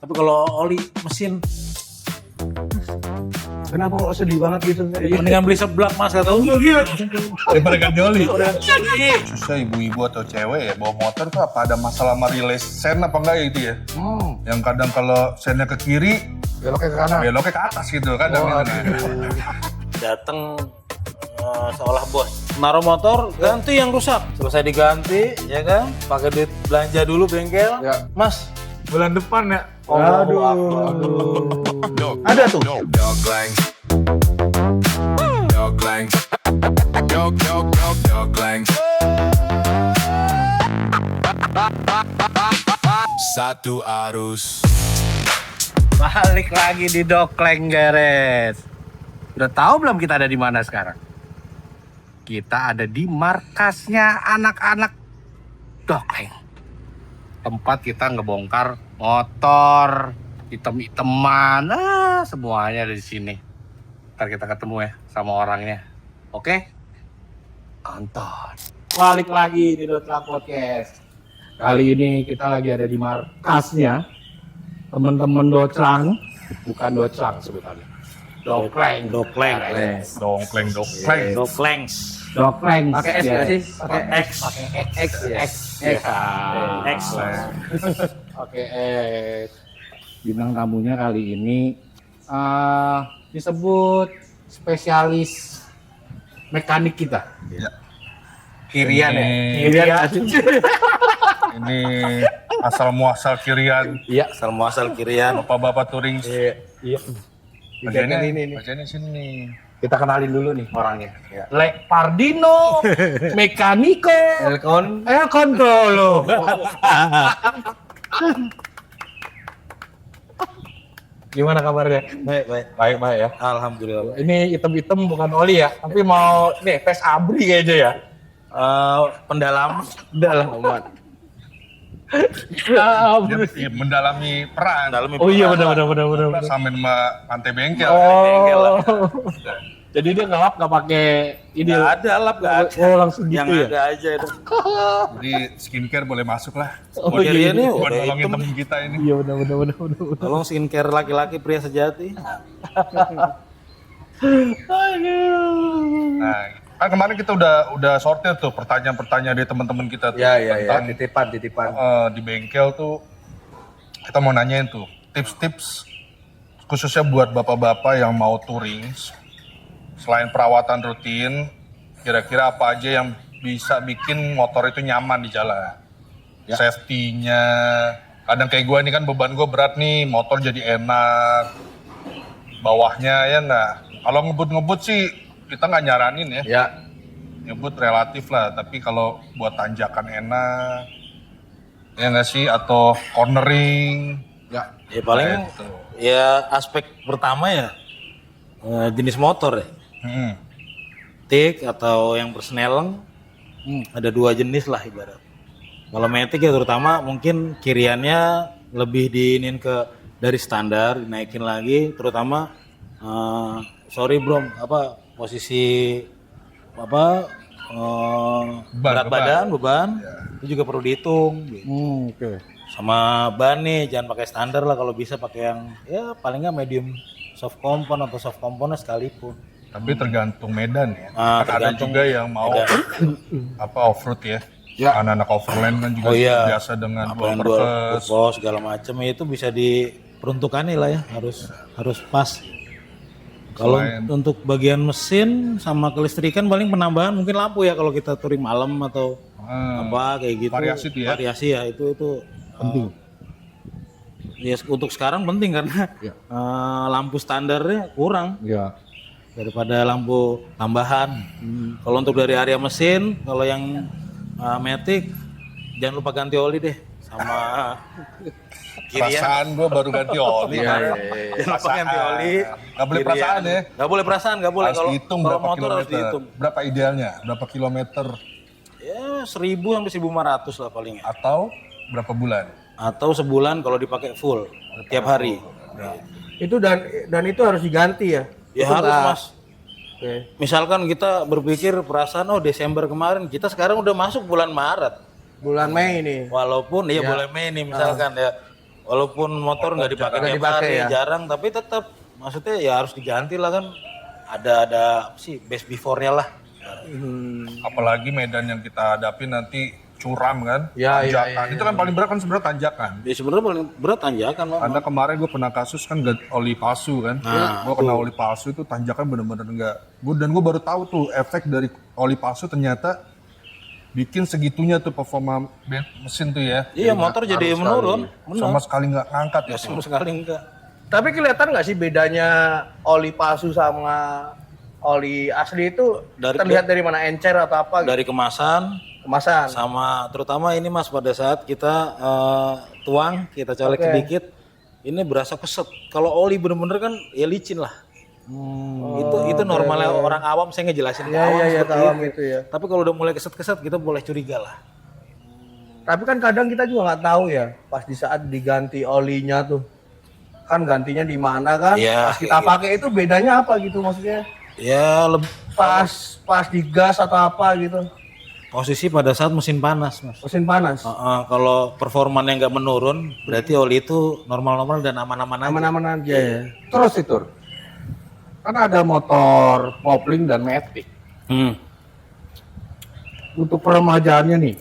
Tapi kalau oli mesin, Kenapa kok sedih banget gitu? mendingan beli seblak mas atau Daripada ganti oli. Iya. Susah ibu-ibu atau cewek ya bawa motor tuh apa ada masalah sama relay sen apa enggak ya itu ya? Yang kadang kalau sennya ke kiri, Beloknya ke kanan. beloknya ke atas gitu kadang. Datang seolah bos. Naruh motor, ganti yang rusak. Selesai diganti, ya kan? Pakai duit belanja dulu bengkel. Ya. Mas, bulan depan ya. Aduh. Ada tuh. Dog lang. Dog lang. Dog lang. Satu arus. Balik lagi di Dokleng Geres. Udah tahu belum kita ada di mana sekarang? Kita ada di markasnya anak-anak Dokleng. Tempat kita ngebongkar motor, item-iteman, semuanya ada di sini. Ntar kita ketemu ya sama orangnya. Oke? Nonton. Balik lagi di Dotleng Podcast. Kali ini kita lagi ada di markasnya teman-teman Doclang, bukan Doclang sebutannya. Dokleng. Dokleng. Dongkleng. Doklengs. Dokleng. Pakai S nggak sih? Pakai X. X. X. X. Oke, bintang tamunya kali ini disebut spesialis mekanik kita. Ya. Kirian ya. Ini- Ini asal muasal kirian, Iya. Asal muasal kirian. bapak-bapak touring. Iya. Bagiannya ini. bagiannya sini. Kita kenalin dulu nih orangnya. Le Pardino, mekaniko, El Controlo. Gimana kabarnya? Baik, baik. Baik ya. Alhamdulillah. Ini item-item bukan oli ya, tapi mau nih tes abri kayaknya ya. Pendalam. Dalaman. Dia mendalami peran. Oh iya benar. Sama sama pantai bengkel. Oh. Jadi dia ngelap nggak pakai ini. Nggak ada lap, nggak ada. Oh langsung gitu Yang ya. ada aja itu. Jadi skincare boleh masuk lah. Oh, Buat iya, ini buat udah nolongin hitam. temen kita ini. Iya benar. Tolong skincare laki-laki pria sejati. Nah, kan kemarin kita udah sortir tuh pertanyaan-pertanyaan dari teman-teman kita tuh tentang titipan. di bengkel tuh kita mau nanyain tuh tips-tips khususnya buat bapak-bapak yang mau touring selain perawatan rutin kira-kira apa aja yang bisa bikin motor itu nyaman di jalan safety-nya kadang kayak gue ini kan beban gue berat nih motor jadi enak bawahnya ya nggak kalau ngebut sih kita nggak nyaranin ya Ya. ngebut relatif lah, tapi kalau buat tanjakan enak, ya nggak sih? Atau cornering, Ya. Ya paling gitu. ya aspek pertama ya jenis motor ya. Matic atau yang bersneleng ada dua jenis lah ibarat. Kalau Matic ya terutama mungkin kiriannya lebih diinin ke dari standar dinaikin lagi, terutama sorry bro posisi berat badan beban itu juga perlu dihitung gitu. Oke. Sama ban nih jangan pakai standar lah, kalau bisa pakai yang ya paling nggak medium soft compound atau soft compound sekalipun. Tapi tergantung medan ya. Ah, Kan ada tergantung juga yang mau off-road ya. Ya. Anak-anak overland kan juga biasa dengan Apa yang dual dual purpose. purpose segala macam ya itu bisa diperuntukkan lah ya, harus pas. Kalau untuk bagian mesin sama kelistrikan paling penambahan mungkin lampu ya kalau kita touring malam atau apa kayak gitu. Variasi tuh ya? Variasi ya itu penting. Ya untuk sekarang penting karena lampu standarnya kurang Ya. daripada lampu tambahan. Kalau untuk dari area mesin, kalau yang Matic jangan lupa ganti oli deh sama kirian. Perasaan gue baru ganti oli. Jangan lupa ganti oli. Gak boleh perasaan ya. Gak boleh perasaan, gak boleh. Harus dihitung Kalau berapa motor harus kilometer. dihitung. Berapa idealnya? Berapa kilometer? Ya 1000 sampai 1500 lah palingnya. Atau berapa bulan? Atau sebulan kalau dipakai full tiap hari. Itu dan itu harus diganti ya. Ya Itu harus nggak- mas. Oke. Misalkan kita berpikir perasaan Desember kemarin, kita sekarang udah masuk bulan Maret. Bulan Mei ini. Walaupun ya boleh Mei nih misalkan ya. Walaupun motor nggak dipakai Nggak tiap dipakai hari, ya? jarang, tapi tetap maksudnya ya harus diganti lah kan. Ada apa sih best before-nya lah. Apalagi medan yang kita hadapi nanti curam kan, Ya, ya, tanjakan. ya, Itu kan paling berat kan sebenarnya tanjakan. Ya sebenarnya paling berat tanjakan Bang. Karena kemarin gue pernah kasus kan oli palsu kan. Gue kena oli palsu itu tanjakan bener-bener enggak. Dan gue baru tahu tuh efek dari oli palsu ternyata bikin segitunya tuh performa mesin tuh ya. Iya, motor jadi menurun. Sama sekali nggak ngangkat ya. Sama sekali enggak. Tapi kelihatan nggak sih bedanya oli palsu sama oli asli itu terlihat dari mana, encer atau apa gitu? Dari kemasan Kemasan. sama terutama ini Mas pada saat kita tuang, kita colek Oke. sedikit, ini berasa keset. Kalau oli bener-bener kan ya licin lah. Itu normalnya orang awam, saya ngejelasin ke awam Iya, seperti awam itu. itu ya. Tapi kalau udah mulai keset-keset kita boleh curiga lah. Tapi kan kadang kita juga nggak tahu ya, pas di saat diganti olinya tuh, kan gantinya di mana kan? Iya, Pas kita pakai itu bedanya apa gitu maksudnya? Ya Pas digas atau apa gitu? posisi pada saat mesin panas Mas. Mesin panas. Kalau performanya nggak menurun, berarti oli itu normal-normal dan aman-aman aja. Aman-aman aja ya. Terus itu, kan ada motor kopling dan matic. Untuk peremajaannya nih,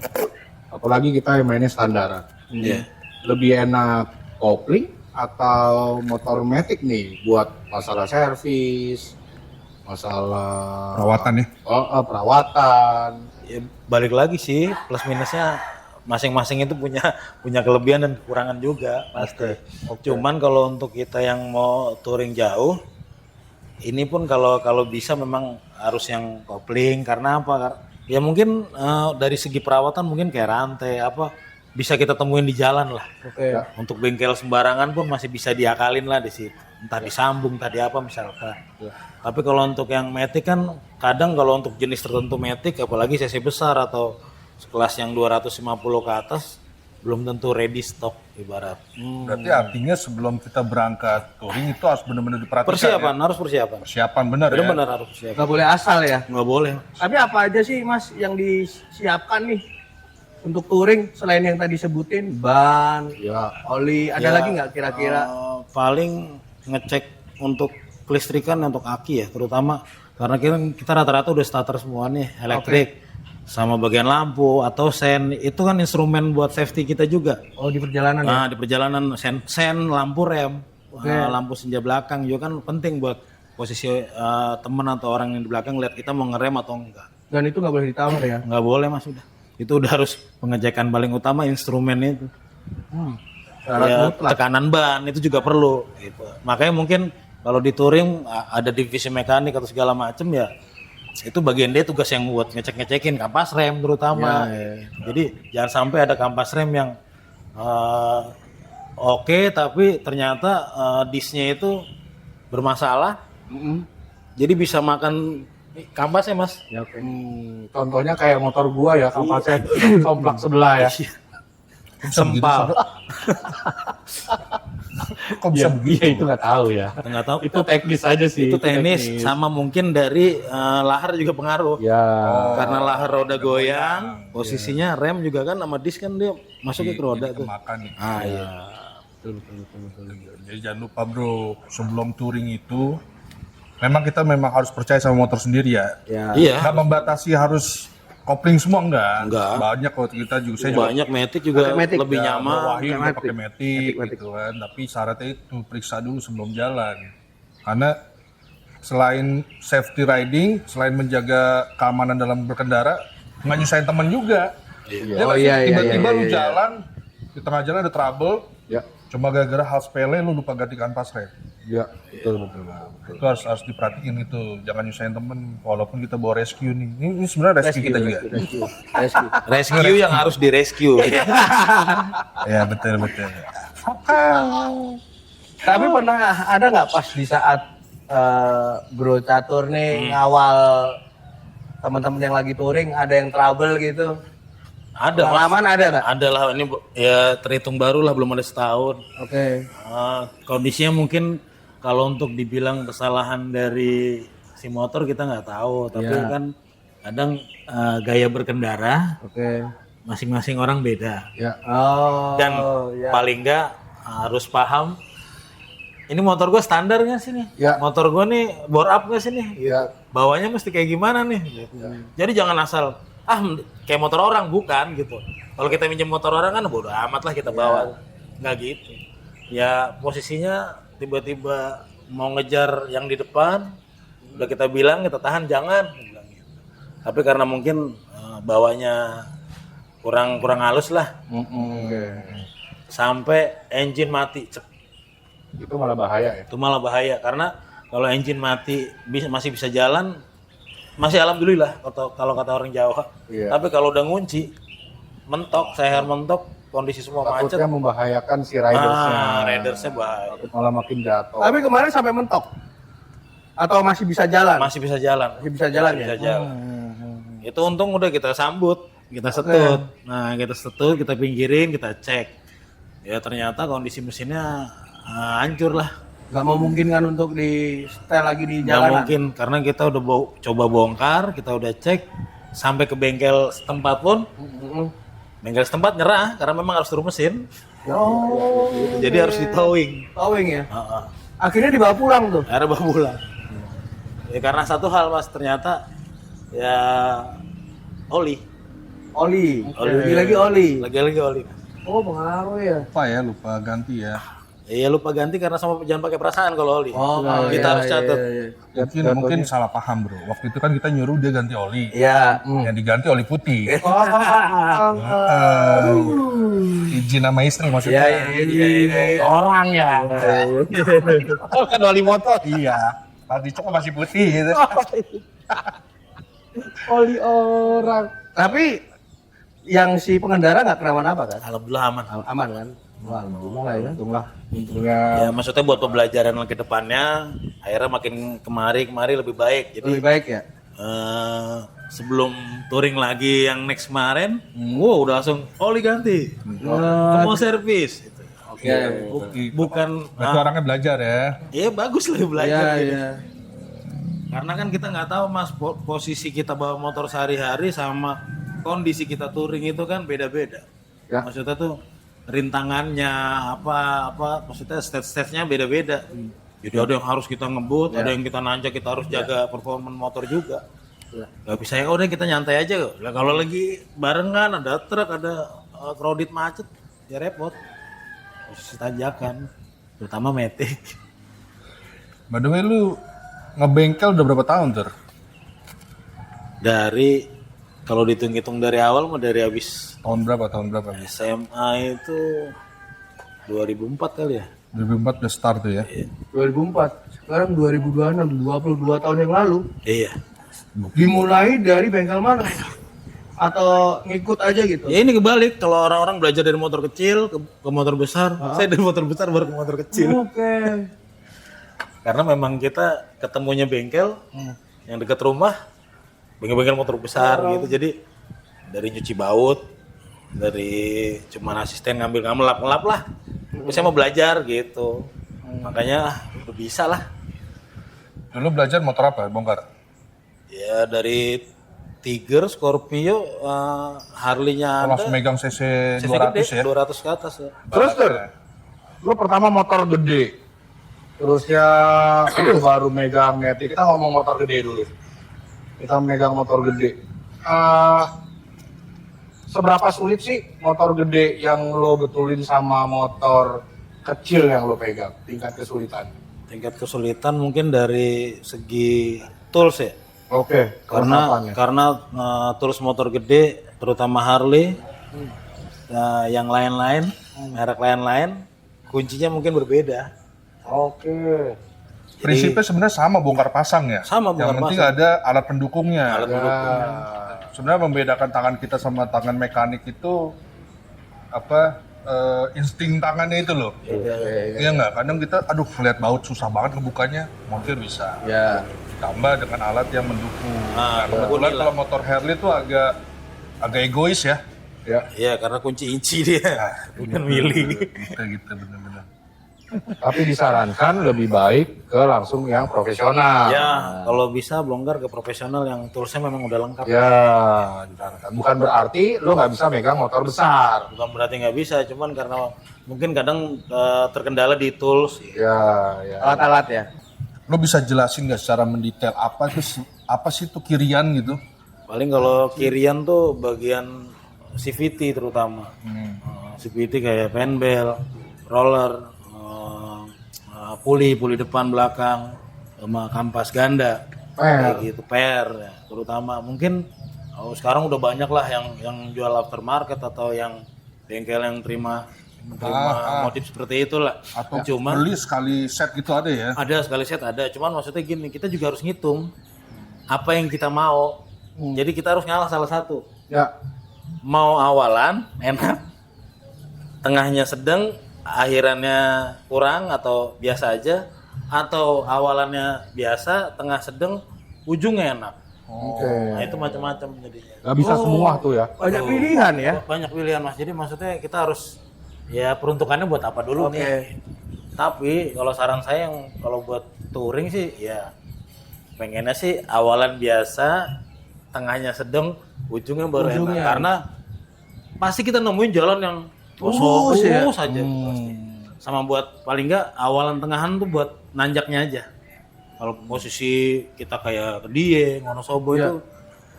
apalagi kita yang mainnya standaran. Iya. Lebih enak kopling atau motor matic nih buat masalah servis, masalah Perawatan ya. perawatan. Ya, balik lagi sih plus minusnya masing-masing itu punya kelebihan dan kekurangan juga pasti. Cuman kalau untuk kita yang mau touring jauh, ini pun kalau bisa memang harus yang kopling karena apa? Ya mungkin dari segi perawatan mungkin kayak rantai apa bisa kita temuin di jalan lah. Oke. Untuk bengkel sembarangan pun masih bisa diakalin lah di situ. Entah disambung, entah di apa misalkan. Tapi kalau untuk yang matic kan kadang kalau untuk jenis tertentu matic apalagi cc besar atau sekelas yang 250 ke atas belum tentu ready stock ibarat. Berarti artinya sebelum kita berangkat touring itu harus benar-benar diperhatikan. Persiapan, Ya? harus persiapan. Persiapan benar ya. Benar-benar harus persiapan. Nggak boleh asal ya. Nggak boleh. Tapi apa aja sih Mas yang disiapkan nih untuk touring selain yang tadi sebutin, ban, Ya, oli, ada Ya, lagi nggak kira-kira? Paling ngecek untuk kelistrikan untuk aki ya terutama karena kita rata-rata udah starter semua nih elektrik sama bagian lampu atau sen itu kan instrumen buat safety kita juga. Oh di perjalanan ya? Nah di perjalanan sen lampu rem, lampu senja belakang juga kan penting buat posisi temen atau orang yang di belakang lihat kita mau ngerem atau enggak. Dan itu nggak boleh ditawar ya? Nggak boleh Mas udah. Itu udah harus pengecekan paling utama instrumen itu. Ya, tekanan ban itu juga perlu gitu. Makanya mungkin kalau di touring ada divisi mekanik atau segala macem ya itu bagian dia tugas yang buat ngecek-ngecekin kampas rem terutama. Jadi jangan sampai ada kampas rem yang oke, tapi ternyata disnya itu bermasalah. Jadi bisa makan kampasnya Mas. ya oke. Contohnya kayak motor gua ya, kampasnya komplak sebelah ya. Sempal. Kok bisa begitu? Iya itu nggak tahu ya. Nggak tahu. Itu teknis aja sih. Itu teknis sama mungkin dari lahar juga pengaruh. Ya. Karena lahar roda goyang, posisinya rem juga kan sama dis kan dia masuknya ke roda tuh. Makan nih. Ah iya. Jadi jangan lupa bro, sebelum touring itu memang kita harus percaya sama motor sendiri ya. Iya. Nggak membatasi harus kopling semua enggak. Enggak. Banyak kalau kita juga saya juga Banyak matic juga Matic. lebih ya, nyaman. Wahyu juga pakai matic gitu kan. Tapi syaratnya itu periksa dulu sebelum jalan. Karena selain safety riding, selain menjaga keamanan dalam berkendara, nggak nyusahin temen juga. Ya nggak sih? Tiba-tiba lu jalan di tengah jalan ada trouble, Ya. cuma gara-gara hal sepele lu lupa ganti kampas rem. Ya, betul. Itu harus diperhatiin itu, jangan nyusahin temen. Walaupun kita bawa rescue nih, ini sebenarnya rescue kita juga. Rescue yang harus di rescue. Ya betul. Tapi pernah ada nggak pas di saat Bro Catur nih ngawal teman-teman yang lagi touring ada yang trouble gitu? Ada Mas. Pengalaman ada nggak? Ada lah ini ya terhitung baru lah belum ada setahun. Oke. Kondisinya mungkin kalau untuk dibilang kesalahan dari si motor kita nggak tahu, tapi kan kadang gaya berkendara Oke. masing-masing orang beda. Ya. Oh. Dan ya. paling nggak harus paham. Ini motor gue standar nggak sih nih? Ya. Motor gue nih bore up nggak sih nih? Iya. Bawanya mesti kayak gimana nih? Gitu. Jadi jangan asal kayak motor orang, bukan gitu. Kalau kita minjem motor orang kan bodo amat lah kita bawa. Nggak gitu. Ya posisinya tiba-tiba mau ngejar yang di depan, udah kita bilang kita tahan, jangan. Bilang gitu. Tapi karena mungkin bawanya kurang halus lah, sampai engine mati. Itu malah bahaya ya. Itu malah bahaya karena kalau engine mati masih bisa jalan, masih alhamdulillah kalau kata orang Jawa. Iya. Tapi kalau udah ngunci, mentok, seher mentok, kondisi semua macet. Takutnya membahayakan si ridersnya. Ridersnya bahaya. Malah makin jatuh. Tapi kemarin sampai mentok? Atau masih bisa jalan? Masih bisa jalan. Masih bisa jalan ya? Bisa jalan. Itu untung udah kita sambut, kita setut. Nah kita setut, kita pinggirin, kita cek. Ya ternyata kondisi mesinnya hancur lah. Gak memungkinkan untuk di setel lagi di Nggak jalanan? mungkin, karena kita udah coba bongkar, kita udah cek, sampai ke bengkel setempat pun, bengkel setempat nyerah, karena memang harus turun mesin. Oh, Jadi harus di towing. towing ya? Akhirnya dibawa pulang tuh? Akhirnya bawa pulang. Ya karena satu hal mas, ternyata ya oli. Lagi-lagi oli. Oh pengaruh ya? Lupa ganti ya. Iya lupa ganti karena sama jangan pakai perasaan kalau oli. Oh, kita harus catat. Mungkin salah paham bro. Waktu itu kan kita nyuruh dia ganti oli. Iya. Yang diganti oli putih. Izin sama istri maksudnya. Iya. Orang ya. Kan oli motor. Iya. Tadi cok masih putih gitu. Oli orang. Tapi yang si pengendara nggak kenapa-napa kan? Alhamdulillah aman. Aman kan? Wah, alhamdulillah ya. Untungnya Ya maksudnya buat pembelajaran ke depannya, akhirnya makin kemari lebih baik. Jadi lebih baik ya. sebelum touring lagi yang next kemarin, udah langsung oli ganti, semua servis. Gitu. Bukan, Berarti orangnya belajar ya. iya bagus lah belajar. Gitu. Iya. Karena kan kita nggak tahu mas posisi kita bawa motor sehari-hari sama kondisi kita touring itu kan beda-beda. Ya. Maksudnya tuh rintangannya apa maksudnya stage-nya beda-beda. Jadi ada yang harus kita ngebut, ada yang kita nanjak, kita harus jaga performa motor juga. Gak bisa ya udah kita nyantai aja kok. Lah kalau lagi barengan ada truk, ada crowded macet, ya repot. Posisi tanjakan, terutama Matic. By the way lu ngebengkel udah berapa tahun Ter? Dari kalau dihitung-hitung dari awal mah dari habis Tahun berapa? SMA itu 2004 kali ya. 2004 udah start tuh ya. 2004. Sekarang 2026, 22 tahun yang lalu. Iya. Dimulai dari bengkel mana? Atau ngikut aja gitu? Ya ini kebalik, kalau orang-orang belajar dari motor kecil ke motor besar, saya dari motor besar baru ke motor kecil. Oke. Karena memang kita ketemunya bengkel yang dekat rumah, bengkel-bengkel motor besar gitu. Jadi dari nyuci baut, dari cuman asisten ngambil ngelap lah. Terus saya mau belajar gitu. Makanya udah bisa lah. Dulu belajar motor apa? Bongkar? Ya dari Tiger, Scorpio, Harley-nya ada. Langsung megang CC 200 gede, ya? 200 ke atas ya. Terus Ter, lu pertama motor gede. Terusnya itu baru megang Matic. Kita ngomong motor gede dulu. Kita megang motor gede. Seberapa sulit sih motor gede yang lo betulin sama motor kecil yang lo pegang? Tingkat kesulitan. Tingkat kesulitan mungkin dari segi tools ya. Oke. Karena tools motor gede, terutama Harley, yang lain-lain, merek lain-lain, kuncinya mungkin berbeda. Oke. Prinsipnya sebenarnya sama bongkar pasang ya. Sama bongkar Yang penting pasang. ada alat pendukungnya. Ya. Sebenarnya membedakan tangan kita sama tangan mekanik itu insting tangannya itu loh. Iya nggak? Kadang kita ngeliat baut susah banget ngebukanya, montir bisa. Ya. Tambah dengan alat yang mendukung. Ah, Nah, kebetulan kalau motor Harley tuh agak egois ya. Ya. Iya, karena kunci inci dia, bukan mili. Gitu bener-bener. Tapi disarankan lebih baik ke langsung yang profesional. Ya, kalau bisa bongkar ke profesional yang toolsnya memang udah lengkap. Ya, disarankan. Bukan berarti lo nggak bisa megang motor besar. Bukan berarti nggak bisa, cuman karena mungkin kadang terkendala di tools. Ya, ya. Alat-alat ya. Lo bisa jelasin nggak secara mendetail apa sih itu kirian gitu? Paling kalau kirian tuh bagian CVT terutama. CVT kayak penbel, roller, puli depan belakang, sama kampas ganda, kayak gitu, ya, terutama. Mungkin sekarang udah banyak lah yang jual aftermarket atau yang bengkel yang terima motif seperti itulah. Atau Cuma beli sekali set gitu ada ya? ada sekali set ada, cuman maksudnya gini, kita juga harus ngitung apa yang kita mau. Jadi kita harus ngalah salah satu. Ya. Mau awalan enak, tengahnya sedang, akhirannya kurang atau biasa aja, atau awalannya biasa, tengah sedang, ujungnya enak. Oke. Nah itu macam-macam jadinya. Gak bisa semua tuh ya? Banyak pilihan ya. Banyak pilihan Mas. Jadi maksudnya kita harus ya peruntukannya buat apa dulu nih. Tapi kalau saran saya yang kalau buat touring sih ya pengennya sih awalan biasa, tengahnya sedang, ujungnya baru enak. Karena pasti kita nemuin jalan yang Lurus ya? saja pasti. Sama buat paling enggak awalan tengahan tuh buat nanjaknya aja. Kalau posisi kita kayak ke Dieng, Wonosobo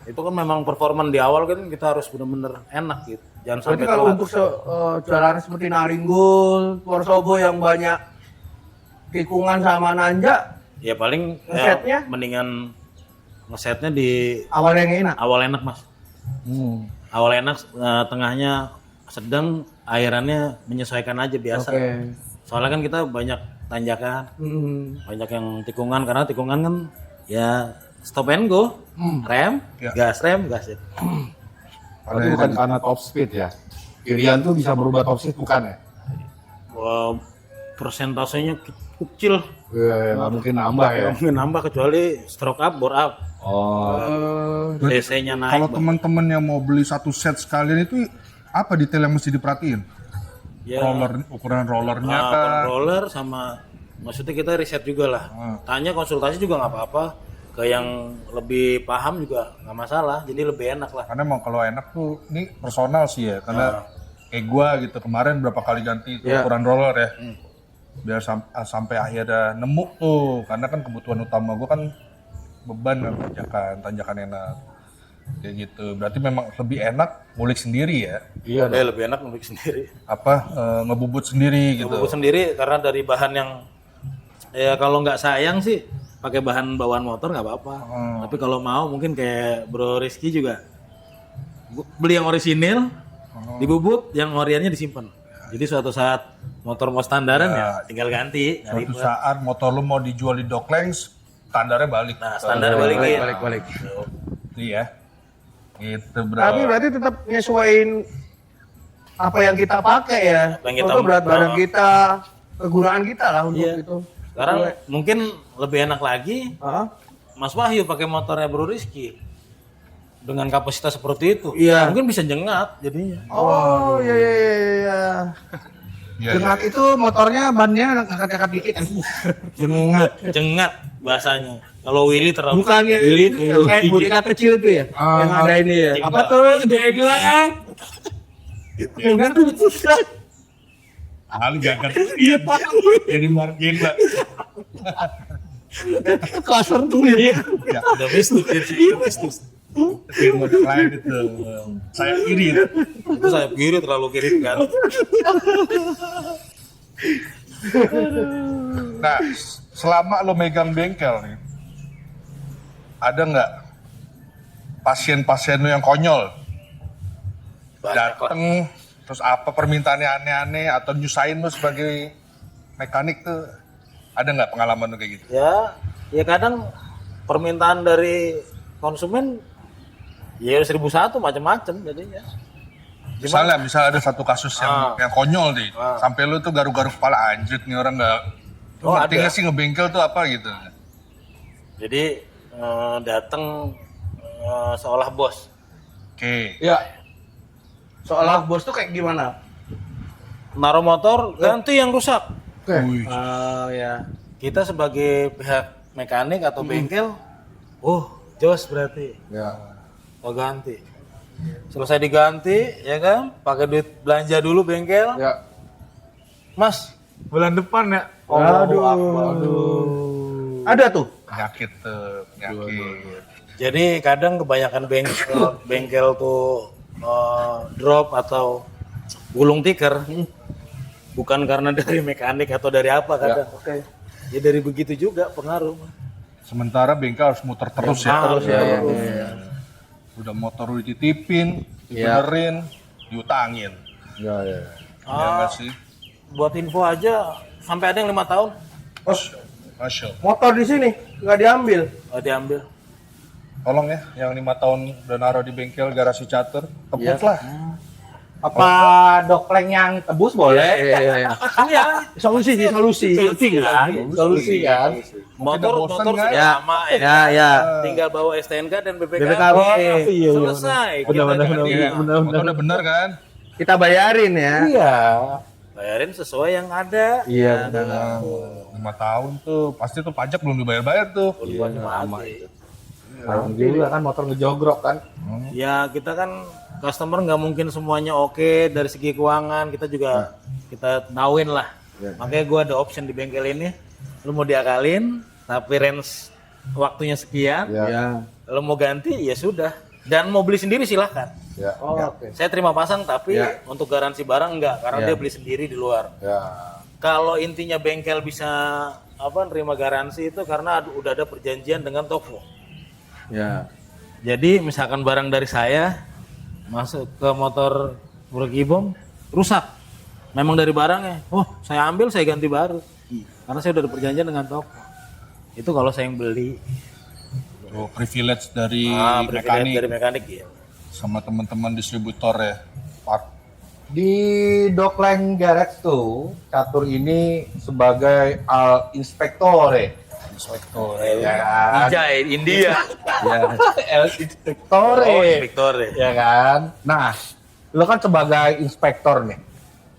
itu kan memang performan di awal kan kita harus benar-benar enak gitu. Jangan Berarti sampai kalau telat. untuk jalan seperti Naringgul, Wonosobo yang banyak tikungan sama nanjak, Ya paling Ngesetnya? mendingan ngesetnya di awal yang enak. awal enak Mas. Awal enak, tengahnya sedang, airannya menyesuaikan aja biasa. Oke. Soalnya kan kita banyak tanjakan, Hmm. banyak yang tikungan, karena tikungan kan ya stop and go, rem, gas ya. Tapi bukan karena top speed ya? Kirian tuh bisa berubah top speed bukan ya? Wah, persentasenya kecil, Ya, nggak mungkin nambah ya? nggak mungkin nambah kecuali stroke up, bore up, Oh, cc-nya naik. kalau teman-teman yang mau beli satu set sekalian itu apa detail yang mesti diperhatiin? Ya, Ukuran rollernya kah? controller sama maksudnya kita riset juga lah. Tanya konsultasi juga nggak apa-apa. Ke yang lebih paham juga nggak masalah. Jadi lebih enak lah. Karena emang kalau enak tuh, ini personal sih ya, karena kayak gua gitu kemarin berapa kali ganti itu ukuran roller ya, biar sampai akhirnya nemu tuh, karena kan kebutuhan utama gua kan beban kan, tanjakan enak, kayak gitu. Berarti memang lebih enak ngulik sendiri ya, Iya. Lebih enak ngulik sendiri. ngebubut sendiri gitu. Ngebubut sendiri karena dari bahan yang ya kalau nggak sayang sih pakai bahan bawaan motor nggak apa-apa. Tapi kalau mau mungkin kayak Bro Rizky juga beli yang orisinil, dibubut, yang oriannya disimpan. Jadi suatu saat motor mau standaran ya tinggal ganti. Nggak Suatu ribet. saat motor lu mau dijual di Docklands, standarnya balik. Nah standar balikin. Balik. Iya. Gitu bro. Tapi berarti tetap nyesuaiin apa yang kita pakai ya. Apa yang kita Contoh berat mau. badan kita, kegunaan kita lah untuk Iya. itu. Sekarang mungkin lebih enak lagi Hah? Mas Wahyu pakai motornya Bro Rizky dengan kapasitas seperti itu. Iya. Mungkin bisa jengat jadinya. Oh iya. Iya, Jengat itu motornya bannya ngangkat-ngangkat dikit. Jengat. Jengat bahasanya. Kalau Willy terlalu Bukannya kayak boneka kecil itu ya, yang ada ini ya. Jengat. Apa tuh? Jengat. Jengat tuh susah. Ali gak Iya Pak. jadi margin lah. Kasar tuh ya. udah mistis. Firman lain itu. Saya kiri. Itu saya kiri terlalu kiri kan. Nah, selama lo megang bengkel nih, ada nggak pasien-pasien lo yang konyol? Dateng, terus apa permintaannya aneh-aneh atau nyusahin lo sebagai mekanik tuh, ada nggak pengalaman lo kayak gitu? Ya kadang permintaan dari konsumen ya 1001 macam-macam jadinya. Misalnya ada satu kasus yang konyol nih, sampai lo tuh garu-garu kepala, anjir nih orang nggak, lo ngerti ada. nggak sih ngebengkel tuh apa gitu? Jadi datang seolah bos. Oke. Ya. Seolah bos tuh kayak gimana? Naruh motor ganti yang rusak. Wih. Oh ya. Kita sebagai pihak mekanik atau bengkel, jos berarti. Ya. Oh ganti. Selesai diganti, ya kan? Pakai duit belanja dulu bengkel. Ya. Mas, bulan depan ya. Aduh. Ada tuh. Penyakit tuh, penyakit. Jadi kadang kebanyakan bengkel tuh drop atau gulung tikar bukan karena dari mekanik atau dari apa kadang. Oke. Ya dari begitu juga pengaruh. Sementara bengkel harus muter terus ya. Terus ya. Udah motor udah dititipin, Ya. dibenerin, diutangin. Ya. Ya enggak sih? Buat info aja sampai ada yang 5 tahun Masya Allah. Motor di sini nggak diambil. diambil. Tolong ya, yang 5 tahun udah naruh di bengkel garasi catur, tebus Iya. lah. Apa dokleng yang tebus boleh? Iya. Solusi kan? Solusi kan? Motor kan? sudah sama ya. Ya. Tinggal bawa STNK dan BPKB. BPKB. Selesai. Kita ganti. Motor udah bener kan? Kita bayarin ya. Iya. Bayarin sesuai yang ada. Iya. Nah, 5 tahun tuh, pasti tuh pajak belum dibayar-bayar tuh. Lama Juga kan motor ngejogrok kan. Ya kita kan customer nggak mungkin semuanya oke dari segi keuangan, kita juga kita tauin lah. Makanya gue ada option di bengkel ini, lu mau diakalin tapi range waktunya sekian, Ya. lu mau ganti ya sudah, dan mau beli sendiri silahkan. Ya. Oke. Saya terima pasang tapi untuk garansi barang enggak, karena dia beli sendiri di luar. Ya. Kalau intinya bengkel bisa nerima garansi itu karena udah ada perjanjian dengan toko. Ya. Jadi misalkan barang dari saya masuk ke motor Burgibom rusak, memang dari barangnya, saya ambil saya ganti baru, karena saya udah ada perjanjian dengan toko. Itu kalau saya yang beli. Tuh, privilege dari Privilege mekanik dari mekanik ya. sama teman-teman distributor ya. Di Dokleng Garage tuh, catur ini sebagai inspektore. Ya kan? Ijai India. Ya, El Inspektore. Victor ya. Ya kan? Nah, lo kan sebagai inspektor nih.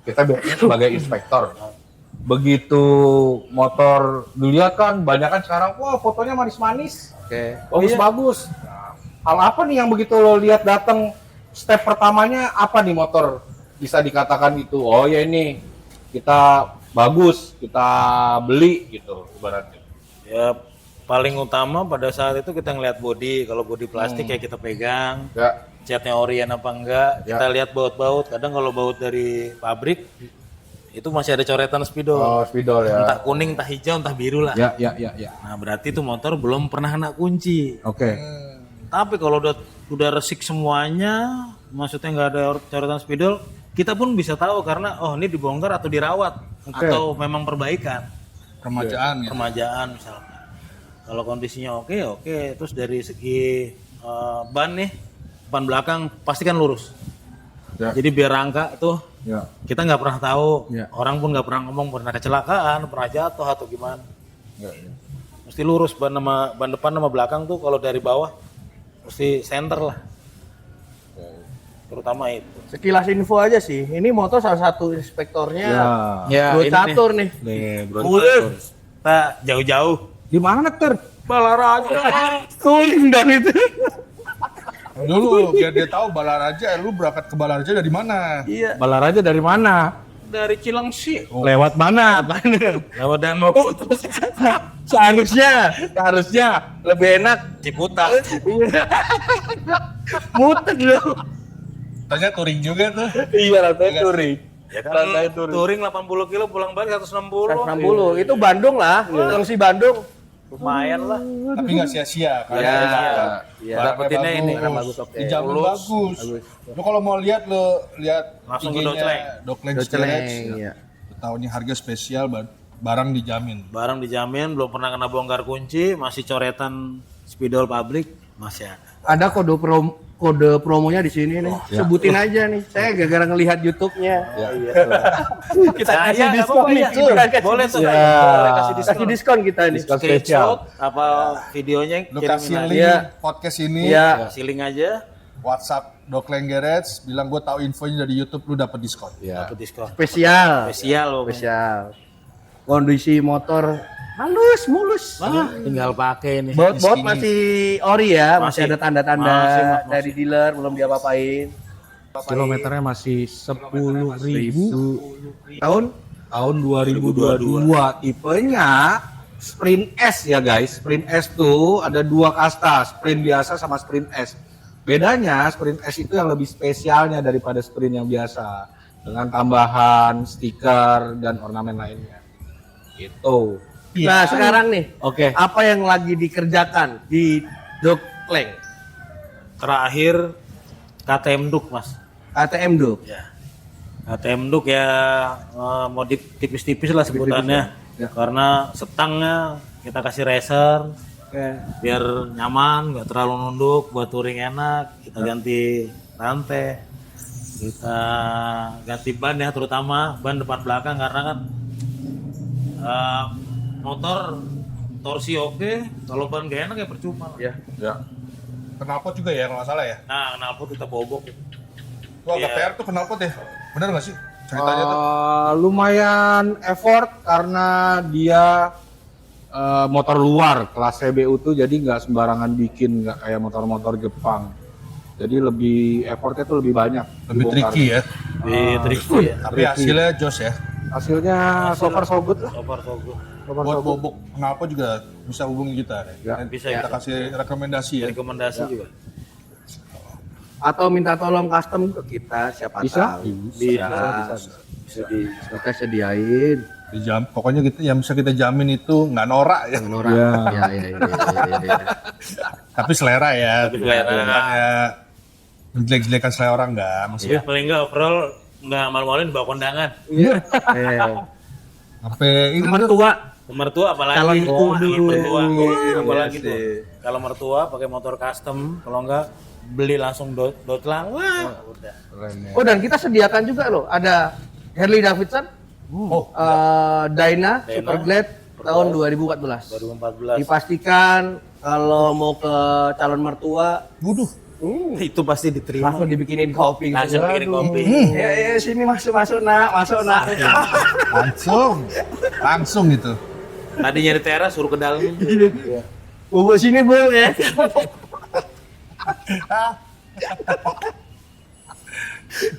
Kita biasanya sebagai inspektor. Begitu motor dilihat kan, banyak kan sekarang, wah fotonya manis-manis. Oke. Bagus-bagus. Hal apa nih yang begitu lo lihat datang, step pertamanya apa nih motor bisa dikatakan itu? Oh ya ini kita bagus, kita beli gitu ibaratnya. Ya paling utama pada saat itu kita ngeliat bodi, kalau bodi plastik ya kita pegang, Ya. catnya orien apa enggak, kita lihat baut-baut. Kadang kalau baut dari pabrik itu masih ada coretan spidol. Oh, spidol ya. Entah kuning, entah hijau, entah biru lah. Ya. Nah berarti itu motor belum pernah kena kunci. Oke. Tapi kalau udah resik semuanya, maksudnya nggak ada coretan spidol, kita pun bisa tahu karena ini dibongkar atau dirawat atau memang perbaikan, Permajaan ya. permajaan misalnya. Kalau kondisinya oke. Terus dari segi ban nih, ban belakang pasti kan lurus. Ya. Jadi biar rangka tuh Ya. kita nggak pernah tahu, Ya. orang pun nggak pernah ngomong pernah kecelakaan, pernah jatuh atau gimana. Ya. Mesti lurus ban depan sama belakang tuh kalau dari bawah mesti center lah. Terutama itu. Sekilas info aja sih. Ini motor salah satu inspektornya. Ya, Bro catur nih. Bro catur. Pak, jauh-jauh. Di mana ter? Balaraja. Kuning dan itu. Dulu biar dia tahu Balaraja, lu berangkat ke Balaraja dari mana? Iya. Balaraja dari mana? Dari Cilengsi. Lewat mana? Lewat Danmok. Seharusnya lebih enak Ciputat. muter dong. Tanya touring juga tuh. Iya rasanya touring. Ya kan touring 80 kilo pulang balik 160. 160. Itu Bandung lah. Cilengsi Bandung. Lumayan lah. Tapi nggak sia-sia kan. Iya. Dapetinnya ini. bagus. Dijamin bagus. Lu kalau mau lihat lihat Langsung ke IG-nya Dokleng Garage. Iya. Lu tahu ini harga spesial barang dijamin. Barang dijamin, belum pernah kena bongkar kunci, masih coretan spidol pabrik, masih ada. Ada kode promonya di sini nih. Sebutin aja nih. Saya gara-gara ngelihat YouTube-nya. Kita kasih diskon nih. Boleh tuh. Ya. Boleh kasih diskon. Kasih diskon kita nih. Screenshot apa videonya Lu kasih kirimin link aja. podcast ini, Iya. Kasih link aja, WhatsApp Dokleng Garage, bilang gue tahu infonya dari YouTube, lu dapet diskon. dapat diskon. Spesial. Spesial loh. Spesial. kondisi motor halus, mulus. Tinggal pakai ini. Baut masih ori ya, masih Masih. ada tanda-tanda Masih. dari dealer, belum diapa-apain. Kilometernya masih 10.000 Tahun tahun 2022. Tipenya Sprint S ya guys. Sprint S tuh ada 2 kasta, Sprint biasa sama Sprint S. Bedanya Sprint S itu yang lebih spesialnya daripada Sprint yang biasa, dengan tambahan stiker dan ornamen lainnya. Gitu. Nah, sekarang nih, Oke. apa yang lagi dikerjakan di Dokkleng? Terakhir KTM Duk, Mas. ATM Dok. Ya. KTM Duk ya modif tipis-tipis lah sebutannya. Karena setangnya kita kasih racer biar nyaman, nggak terlalu nunduk, buat touring enak. Kita ganti rantai, kita ganti ban ya, terutama ban depan belakang karena kan motor torsi oke, kalau ban gak enak ya percuma. Ya. Ya. Knalpot juga ya kalau nggak salah ya. Nah, knalpot kita bobok. Tuh agak Iya. PR tuh knalpot ya. Bener nggak sih ceritanya tuh? Lumayan effort karena dia motor luar kelas CBU tuh, jadi nggak sembarangan bikin, nggak kayak motor-motor Jepang. Jadi lebih effortnya tuh lebih banyak. Lebih dibongkar. tricky ya. Di tricky ya. Tapi hasilnya jos ya. Hasilnya so far so good lah. Super so good. Buat bobok knalpot juga bisa hubungi kita. Ya. Nanti Bisa kita ya. kasih rekomendasi ya. Rekomendasi juga. Atau minta tolong custom ke kita, siapa Bisa? tahu. Bisa. Kita sediain. Pokoknya kita yang bisa kita jamin itu nggak norak ya. Ya. Ya. Tapi selera ya. Tapi selera. Bukan ya jelek-jelekan selera orang nggak. Maksudnya Ya, paling enggak overall enggak malu-maluin bawa kondangan. sampai ini tuh Mertua. Mertua apalagi Calon kudu. mertua. Iya Apalagi sih. tuh. Kalau mertua pakai motor custom, kalau enggak beli langsung dotlang. Wah, udah. Oh, dan kita sediakan juga loh, ada Harley Davidson, Dyna, Superglade tahun 2014. 2014. Dipastikan kalau mau ke calon mertua, Itu pasti diterima. langsung dibikinin kopi. Langsung gitu. bikin kopi. Ya, sini masuk nak. langsung gitu. Tadi nyari teras suruh ke dalam. Bubuk sini bu ya.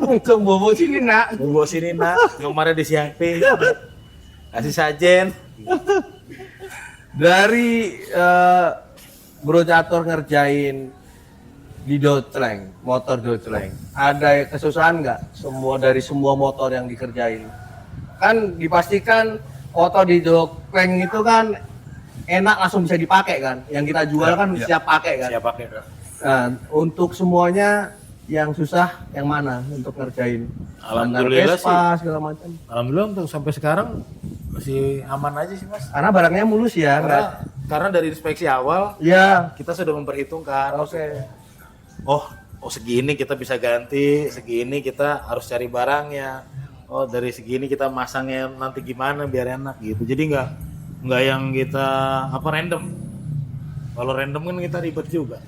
Langsung bubuk sini nak. Bawa sini nak, kemarin disiapin. Kasih sajen. Dari Bro Catur ngerjain di Dokkleng, motor Dokkleng, ada kesusahan nggak dari semua motor yang dikerjain? Kan dipastikan motor di Dokkleng itu kan enak, langsung bisa dipakai kan, yang kita jual kan siap pakai kan. Siap pakai. Nah, untuk semuanya yang susah yang mana untuk ngerjain? Alhamdulillah sih. Vespa, segala macam. Alhamdulillah untuk sampai sekarang masih aman aja sih, Mas. Karena barangnya mulus ya. Karena dari inspeksi awal Ya. kita sudah memperhitungkan. Oke. Oh segini kita bisa ganti, segini kita harus cari barangnya. Oh dari segini kita masangnya nanti gimana biar enak gitu. Jadi nggak yang kita random. Kalau random kan kita ribet juga.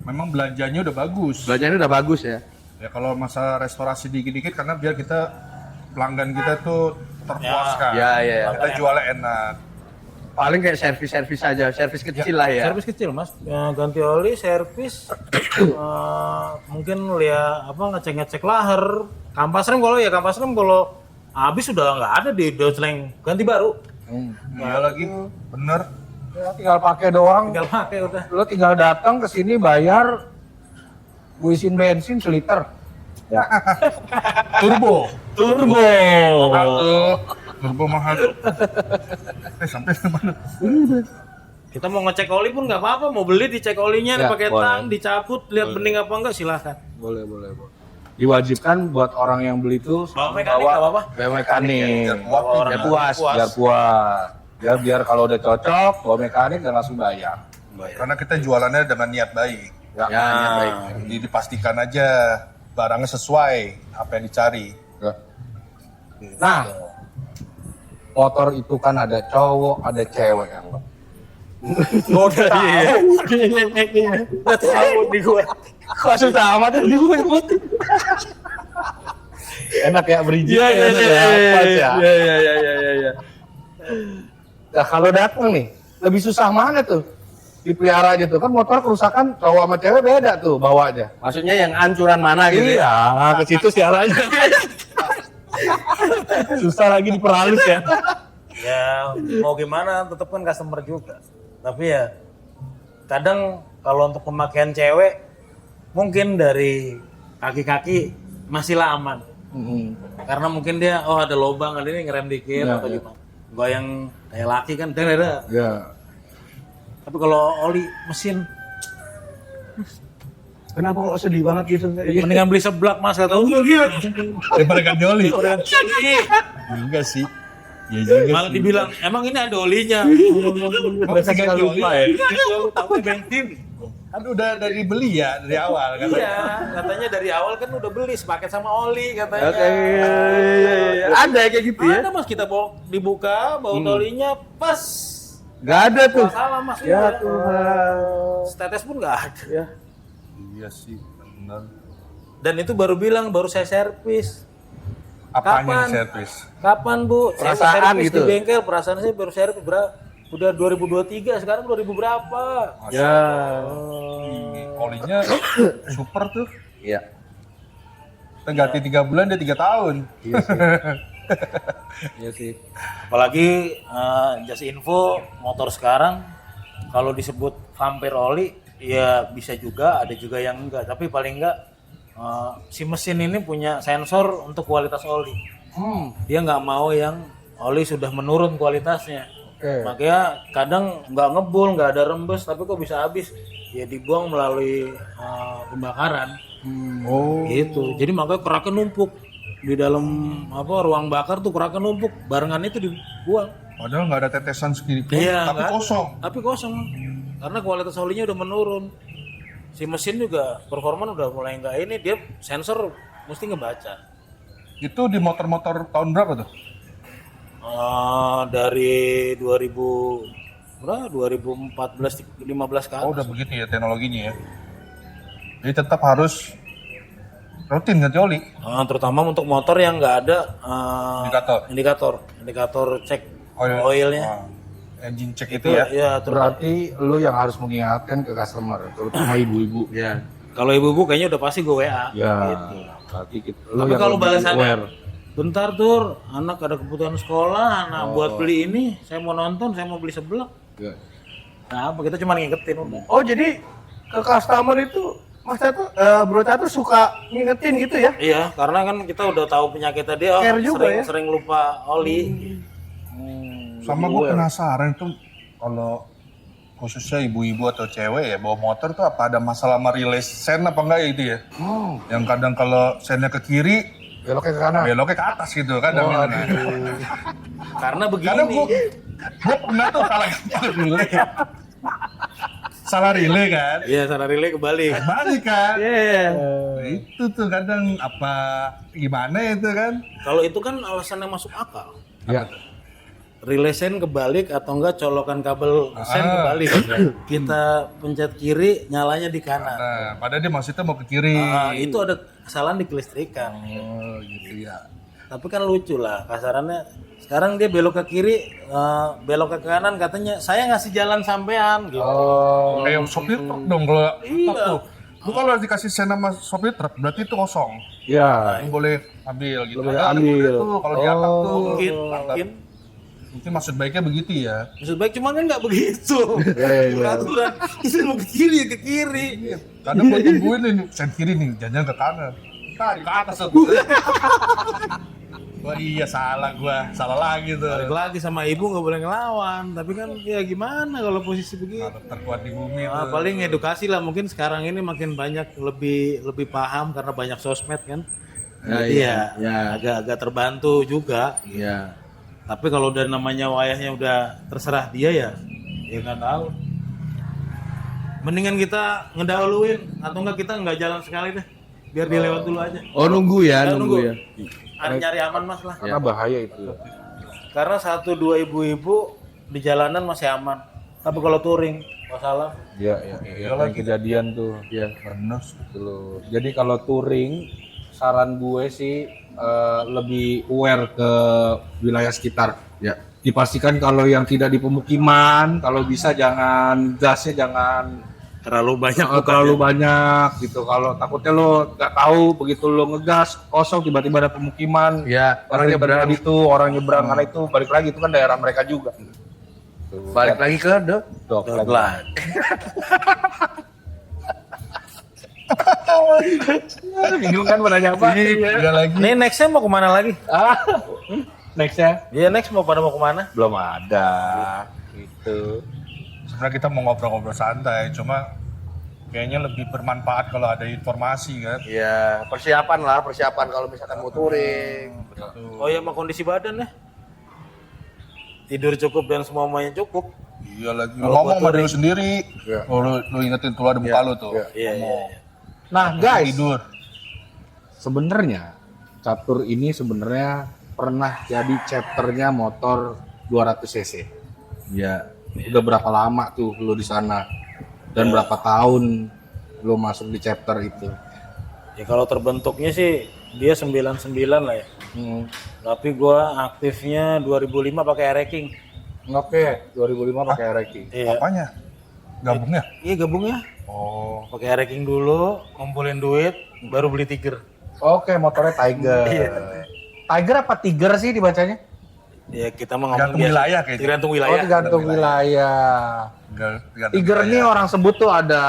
Memang belanjanya udah bagus. Belanjanya udah bagus ya. Ya kalau masa restorasi dikit-dikit karena biar kita pelanggan kita tuh terpuaskan. Ya. Kita jualnya enak. Paling kayak servis-servis aja, servis kecil lah ya. Servis kecil mas, ya, ganti oli, servis, mungkin ngecek laher, kampas rem kalau habis sudah nggak ada di Dokkleng, ganti baru. Iya lagi, bener. Ya, tinggal pakai doang. Tinggal pakai udah. Lo tinggal datang ke sini bayar, buisin bensin seliter. Turbo. Turbo. Mahal tuh. Turbo mahal tuh. Sampai mana? Kita mau ngecek oli pun nggak apa-apa, mau beli dicek olinya, Ya, pakai boleh. tang, dicabut, lihat bening apa enggak silahkan. Boleh. Diwajibkan buat orang yang beli itu Bawa mekanik nggak apa-apa. bawa mekanik. Biar puas. Biar puas. Biar kalau udah cocok, bawa mekanik dan langsung bayar. Karena kita jualannya dengan niat baik. Ya, niat baik. Jadi dipastikan aja barangnya sesuai apa yang dicari. Ya. Nah, motor itu kan ada cowok, ada cewek kan. Udah tahu di gua. Kok susah amat di gue. Enak ya berizin. Iya. Nah kalau datang nih, lebih susah mana tuh dipelihara aja tuh kan motor kerusakan cowok sama cewek beda tuh bawanya. Maksudnya yang ancuran mana gitu? Iya, ke situ sih arahnya. Susah lagi diperhalus ya. Ya mau gimana, tetap kan customer juga. Tapi ya kadang kalau untuk pemakaian cewek mungkin dari kaki-kaki masihlah aman. Karena mungkin dia ada lubang kali ini ngerem dikit atau gimana. Gua yang kayak laki kan ada. Ya. Tapi kalau oli mesin Kenapa kok sedih banget gitu? mendingan beli seblak Mas atau Daripada ganti oli. Enggak sih. Ya juga malah dibilang emang ini ada olinya. Bisa ganti oli. Lu tahu bensin. Kan udah dari beli ya dari awal kan. Iya, katanya dari awal kan udah beli sepaket sama oli katanya. Oke, ada kayak gitu ya? Ada Mas, kita bawa dibuka, bawa olinya pas. Gak ada tuh. Salah Mas. Ya iya. Tuhan. Setetes pun nggak ada. Ya. Iya sih, benar. Dan itu baru bilang baru saya servis. Apanya Kapan? servis? Kapan Bu? Saya Perasaan servis gitu. di bengkel, perasaan saya baru servis udah 2023, sekarang 2000 berapa? Ya. Olinya super tuh. Iya. Kita ganti 3 bulan dia 3 tahun. Iya sih. Apalagi just info motor sekarang kalau disebut vampir oli ya bisa juga, ada juga yang enggak, tapi paling enggak si mesin ini punya sensor untuk kualitas oli. Dia nggak mau yang oli sudah menurun kualitasnya. Makanya kadang nggak ngebul, nggak ada rembes, tapi kok bisa habis ya dibuang melalui pembakaran. Gitu. Jadi makanya keraknya numpuk di dalam ruang bakar tuh, keraknya numpuk, barengan itu dibuang. Padahal nggak ada tetesan segini pun, Iya, tapi nggak- kosong. Tapi kosong. Karena kualitas olinya udah menurun. Si mesin juga performa udah mulai nggak ini, dia sensor mesti ngebaca. Itu di motor-motor tahun berapa tuh? Dari 2014 15 ke Oh, atas. udah begitu ya teknologinya ya. Jadi tetap harus rutin ganti oli. Terutama untuk motor yang nggak ada indikator cek oilnya. Engine check itu ya. Ya, Berarti lu yang harus mengingatkan ke customer, terutama ibu-ibu. Ya. kalau ibu-ibu kayaknya udah pasti gue WA. Ya. Gitu. Berarti Tapi kalau balasannya, bentar Tur, anak ada kebutuhan sekolah, anak buat beli ini, saya mau nonton, saya mau beli seblak. Nah, apa kita cuma ngingetin udah. Oh jadi ke customer itu Mas Catur, Bro Catur suka ngingetin gitu ya? Iya, karena kan kita udah tahu penyakitnya dia, Care juga ya? sering lupa oli. Sama gue penasaran tuh kalau khususnya ibu-ibu atau cewek ya bawa motor tuh apa ada masalah sama relay sen apa enggak ya itu ya? Yang kadang kalau sennya ke kiri, beloknya ke kanan. beloknya ke atas gitu kadang. Karena Karena begini, gue pernah tuh salah relay kan. iya salah relay kebalik. Balik kan. Iya. Nah, itu tuh kadang apa gimana itu kan? Kalau itu kan alasan yang masuk akal. Ya. Relay sen kebalik atau enggak colokan kabel sen kebalik. Kita pencet kiri, nyalanya di kanan. Nah, padahal dia maksudnya mau ke kiri. Itu ada kesalahan di kelistrikan. Oh gitu ya. Tapi kan lucu lah kasarannya. Sekarang dia belok ke kiri, belok ke kanan, katanya saya ngasih jalan sampean gitu. Kayak sopir truk dong kalau Iya. truk tuh. Lu kalau dikasih sen sama sopir truk berarti itu kosong. Ya. Lu boleh ambil gitu. Boleh Ada ambil. tuh kalau di atap tuh. Mungkin Maksud baiknya begitu ya. maksud baik cuman kan nggak begitu. Peraturan kita mau ke kiri ya ke kiri. Kadang buat nungguin nih sen kiri nih, jangan ke kanan. Tarik ke atas tuh. Wah iya salah lagi tuh. Balik lagi sama ibu nggak boleh ngelawan. Tapi kan ya gimana kalau posisi begitu. Kalau terkuat di bumi Nah, tuh. paling edukasi lah, mungkin sekarang ini makin banyak lebih paham karena banyak sosmed kan. Jadi ya agak terbantu juga. Iya. Tapi kalau udah namanya wayahnya udah terserah dia ya nggak tahu. Mendingan kita ngedahuluin atau enggak kita nggak jalan sekali deh, biar dia lewat dulu aja. Oh nunggu ya, Ya, nunggu ya. Nyari aman Mas lah. Karena bahaya itu. Karena 1-2 ibu-ibu di jalanan masih aman. Tapi kalau touring, masalah. Iya, yang kejadian tuh. Iya. Bener. Gitu loh. Jadi kalau touring, saran gue sih lebih aware ke wilayah sekitar. Ya. dipastikan kalau yang tidak di pemukiman, kalau bisa jangan gasnya jangan Terlalu banyak terlalu banyak gitu. Kalau takutnya lo nggak tahu begitu lo ngegas kosong tiba-tiba ada pemukiman, Ya, orang nyebrang itu, orang nyebrang karena itu balik lagi itu kan daerah mereka juga. balik lagi ke Dokter. Bingung kan mau nanya apa? Udah lagi. Nih nextnya mau kemana lagi? Nextnya Iya next mau pada mau kemana? belum ada gitu. Sebenarnya kita mau ngobrol-ngobrol santai, cuma kayaknya lebih bermanfaat kalau ada informasi kan. Ya, persiapan kalau misalkan mau touring. Oh ya sama kondisi badan ya. Tidur cukup dan semuanya cukup. Iya lagi. Kalau Ngomong buat sama diri touring. sendiri. Oh, lu ingetin tuh ada muka lu tuh. Iya iya. Nah guys, Tidur. sebenarnya catur ini sebenarnya pernah jadi chapternya motor 200 cc. Ya. Udah berapa lama tuh lu di sana dan berapa tahun lu masuk di chapter itu? Ya kalau terbentuknya sih dia 99 lah ya. Tapi gua aktifnya 2005 pakai King. Oke, 2005 pakai Reki. Iya. Apanya? Gabungnya? Iya gabungnya. Oh. Pakai King dulu, ngumpulin duit, baru beli Tiger. Oke, motornya Tiger. Tiger apa Tiger sih dibacanya? Ya kita mah Tergantung ngomong biasa. wilayah kayaknya. Tergantung Oh, wilayah. tergantung wilayah. Tiger ini orang sebut tuh ada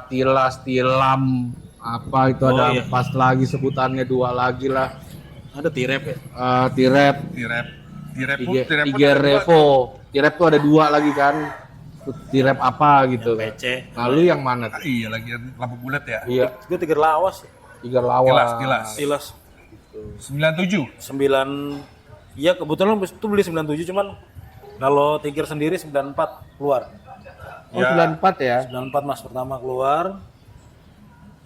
tilas, tilam, apa itu Oh, ada iya. pas lagi sebutannya dua lagi lah. Ada T-Rap ya. Tirep, Tirep. Tirep pun tiga ada dua. revo. Tirep tuh ada dua lagi kan. Tirep apa gitu kan. PC. Lalu yang mana? Ah, iya lagi lampu bulat ya. Iya, Gue Tiger lawas. Tiger lawas. Kilas. Silas 97. 9. Iya kebetulan itu beli 97 cuman kalau Tiger sendiri 94 keluar. Oh, 94 ya. 94 Mas pertama keluar.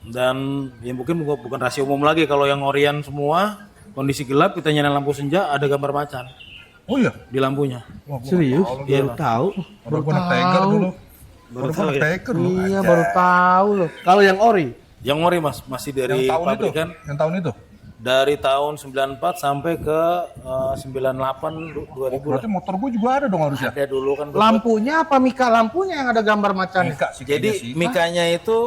Dan ya mungkin bukan rahasia umum lagi kalau yang Orion semua kondisi gelap kita nyalain lampu senja ada gambar macan Oh iya. di lampunya. Wah, gua Serius? Iya, Baru tahu. Baru gua naik Tiger dulu. Baru Baru tahu gua ya? naik Tiger dulu. Iya, baru tahu loh. Kalau yang ori, Yang Ori Mas masih Yang dari tahun itu. pabrikan Yang tahun itu. dari tahun 94 sampai ke 98 2000 lah. Berarti motor gua juga ada dong harusnya. Ada dulu kan. lampunya apa mika lampunya yang ada gambar macan? Mika sih Jadi kayaknya sih. mikanya itu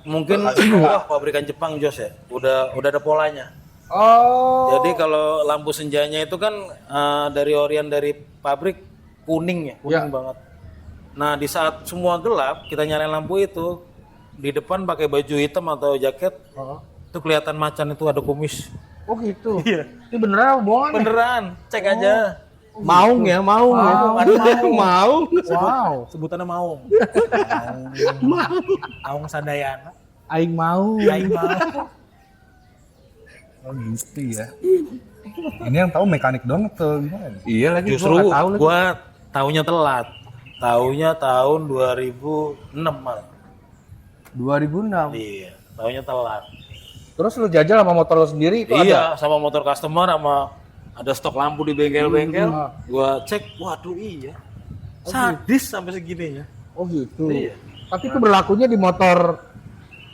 mungkin wah pabrikan Jepang Jos ya. Udah ada polanya. Oh. Jadi kalau lampu senjanya itu kan dari Orion dari pabrik kuning ya, kuning banget. Nah di saat semua gelap kita nyalain lampu itu di depan pakai baju hitam atau jaket itu kelihatan macan itu ada kumis. Oh gitu. Iya. Ini beneran bohongan. Beneran, cek aja. Maung ya, maung. Maung. Wow. Sebutannya maung. Aung Sadayana. Aing mau. Aing mau. Oh gitu ya. Ini yang tahu mekanik dong atau gimana? Iya lagi Justru gua nggak tahu lagi. gua taunya telat. Taunya tahun 2006 malah. 2006. Iya, taunya telat. Terus lu jajal sama motor lu sendiri itu ada? Iya, sama motor customer sama ada stok lampu di bengkel-bengkel. Gua cek, waduh iya. Sadis sampai segininya. Oh gitu. Iya. Tapi itu berlakunya di motor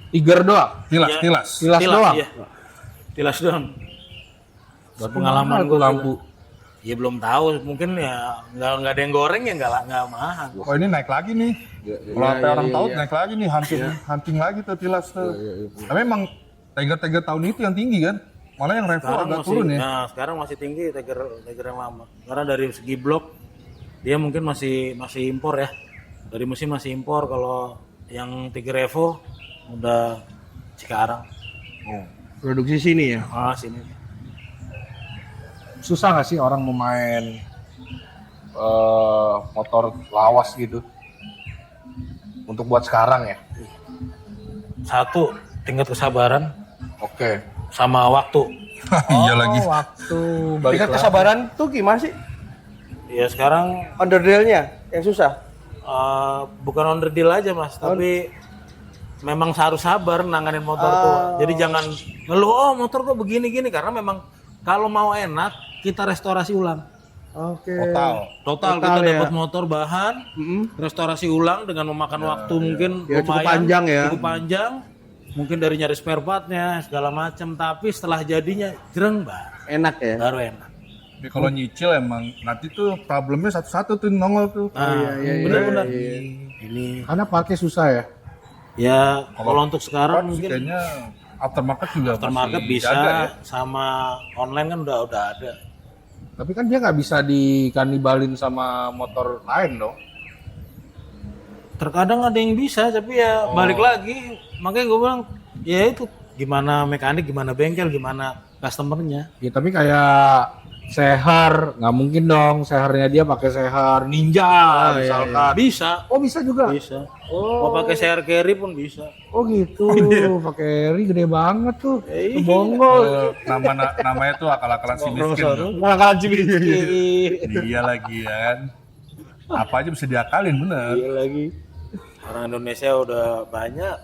Tiger doang. Tilas, Iya. tilas. Tilas doang. Iya. Tilas doang. Buat pengalaman tuh gua lampu. Ya belum tahu, mungkin ya nggak ada yang goreng ya nggak mahal. Oh ini naik lagi nih. Kalau sampai orang tahu naik lagi nih, hunting lagi tuh tilas tuh. Tapi emang Tiger tahun itu yang tinggi kan? Malah yang Revo Sekarang agak masih, turun ya. nah sekarang masih tinggi Tiger yang lama. Karena dari segi blok dia mungkin masih impor ya. Dari mesin masih impor. Kalau yang Tiger Revo udah Cikarang. Produksi sini ya. Sini. Susah nggak sih orang mau main motor lawas gitu? Untuk buat sekarang ya? Satu, tingkat kesabaran Oke. sama waktu. Iya lagi. Waktu. Balik Tingkat lagi. kesabaran tuh gimana sih? Ya sekarang Underdeal-nya yang susah. bukan on the deal aja mas, tapi memang harus sabar nanganin motor tuh. Jadi jangan ngeluh, oh motor kok begini-gini, karena memang kalau mau enak kita restorasi ulang. Oke. Total kita ya. dapat motor bahan, restorasi ulang dengan memakan waktu mungkin Ya, cukup lumayan, panjang ya. cukup panjang. Mungkin dari nyari spare partnya segala macam, tapi setelah jadinya jereng Enak ya. baru enak. Tapi kalau nyicil emang nanti tuh problemnya satu-satu tuh nongol tuh. Benar-benar. Ini karena parkir susah ya. Ya kalau untuk sekarang Mungkin mungkin kayaknya aftermarket juga aftermarket masih bisa ada ya. sama online kan udah ada. Tapi kan dia nggak bisa dikanibalin sama motor lain dong. Terkadang ada yang bisa tapi ya balik lagi. Makanya gue bilang ya itu gimana mekanik, gimana bengkel, gimana customernya. Ya tapi kayak Seher, nggak mungkin dong Sehernya dia pakai Seher Ninja misalkan. Bisa. Oh bisa juga. Bisa. Mau pakai share carry pun bisa. Oh gitu, pakai Ri gede banget tuh. Bonggol. Namanya tuh akal-akalan si miskin. tuh. Makalan cibir. Iya lagi kan. Apa aja bisa diakalin bener. Iya lagi. Orang Indonesia udah banyak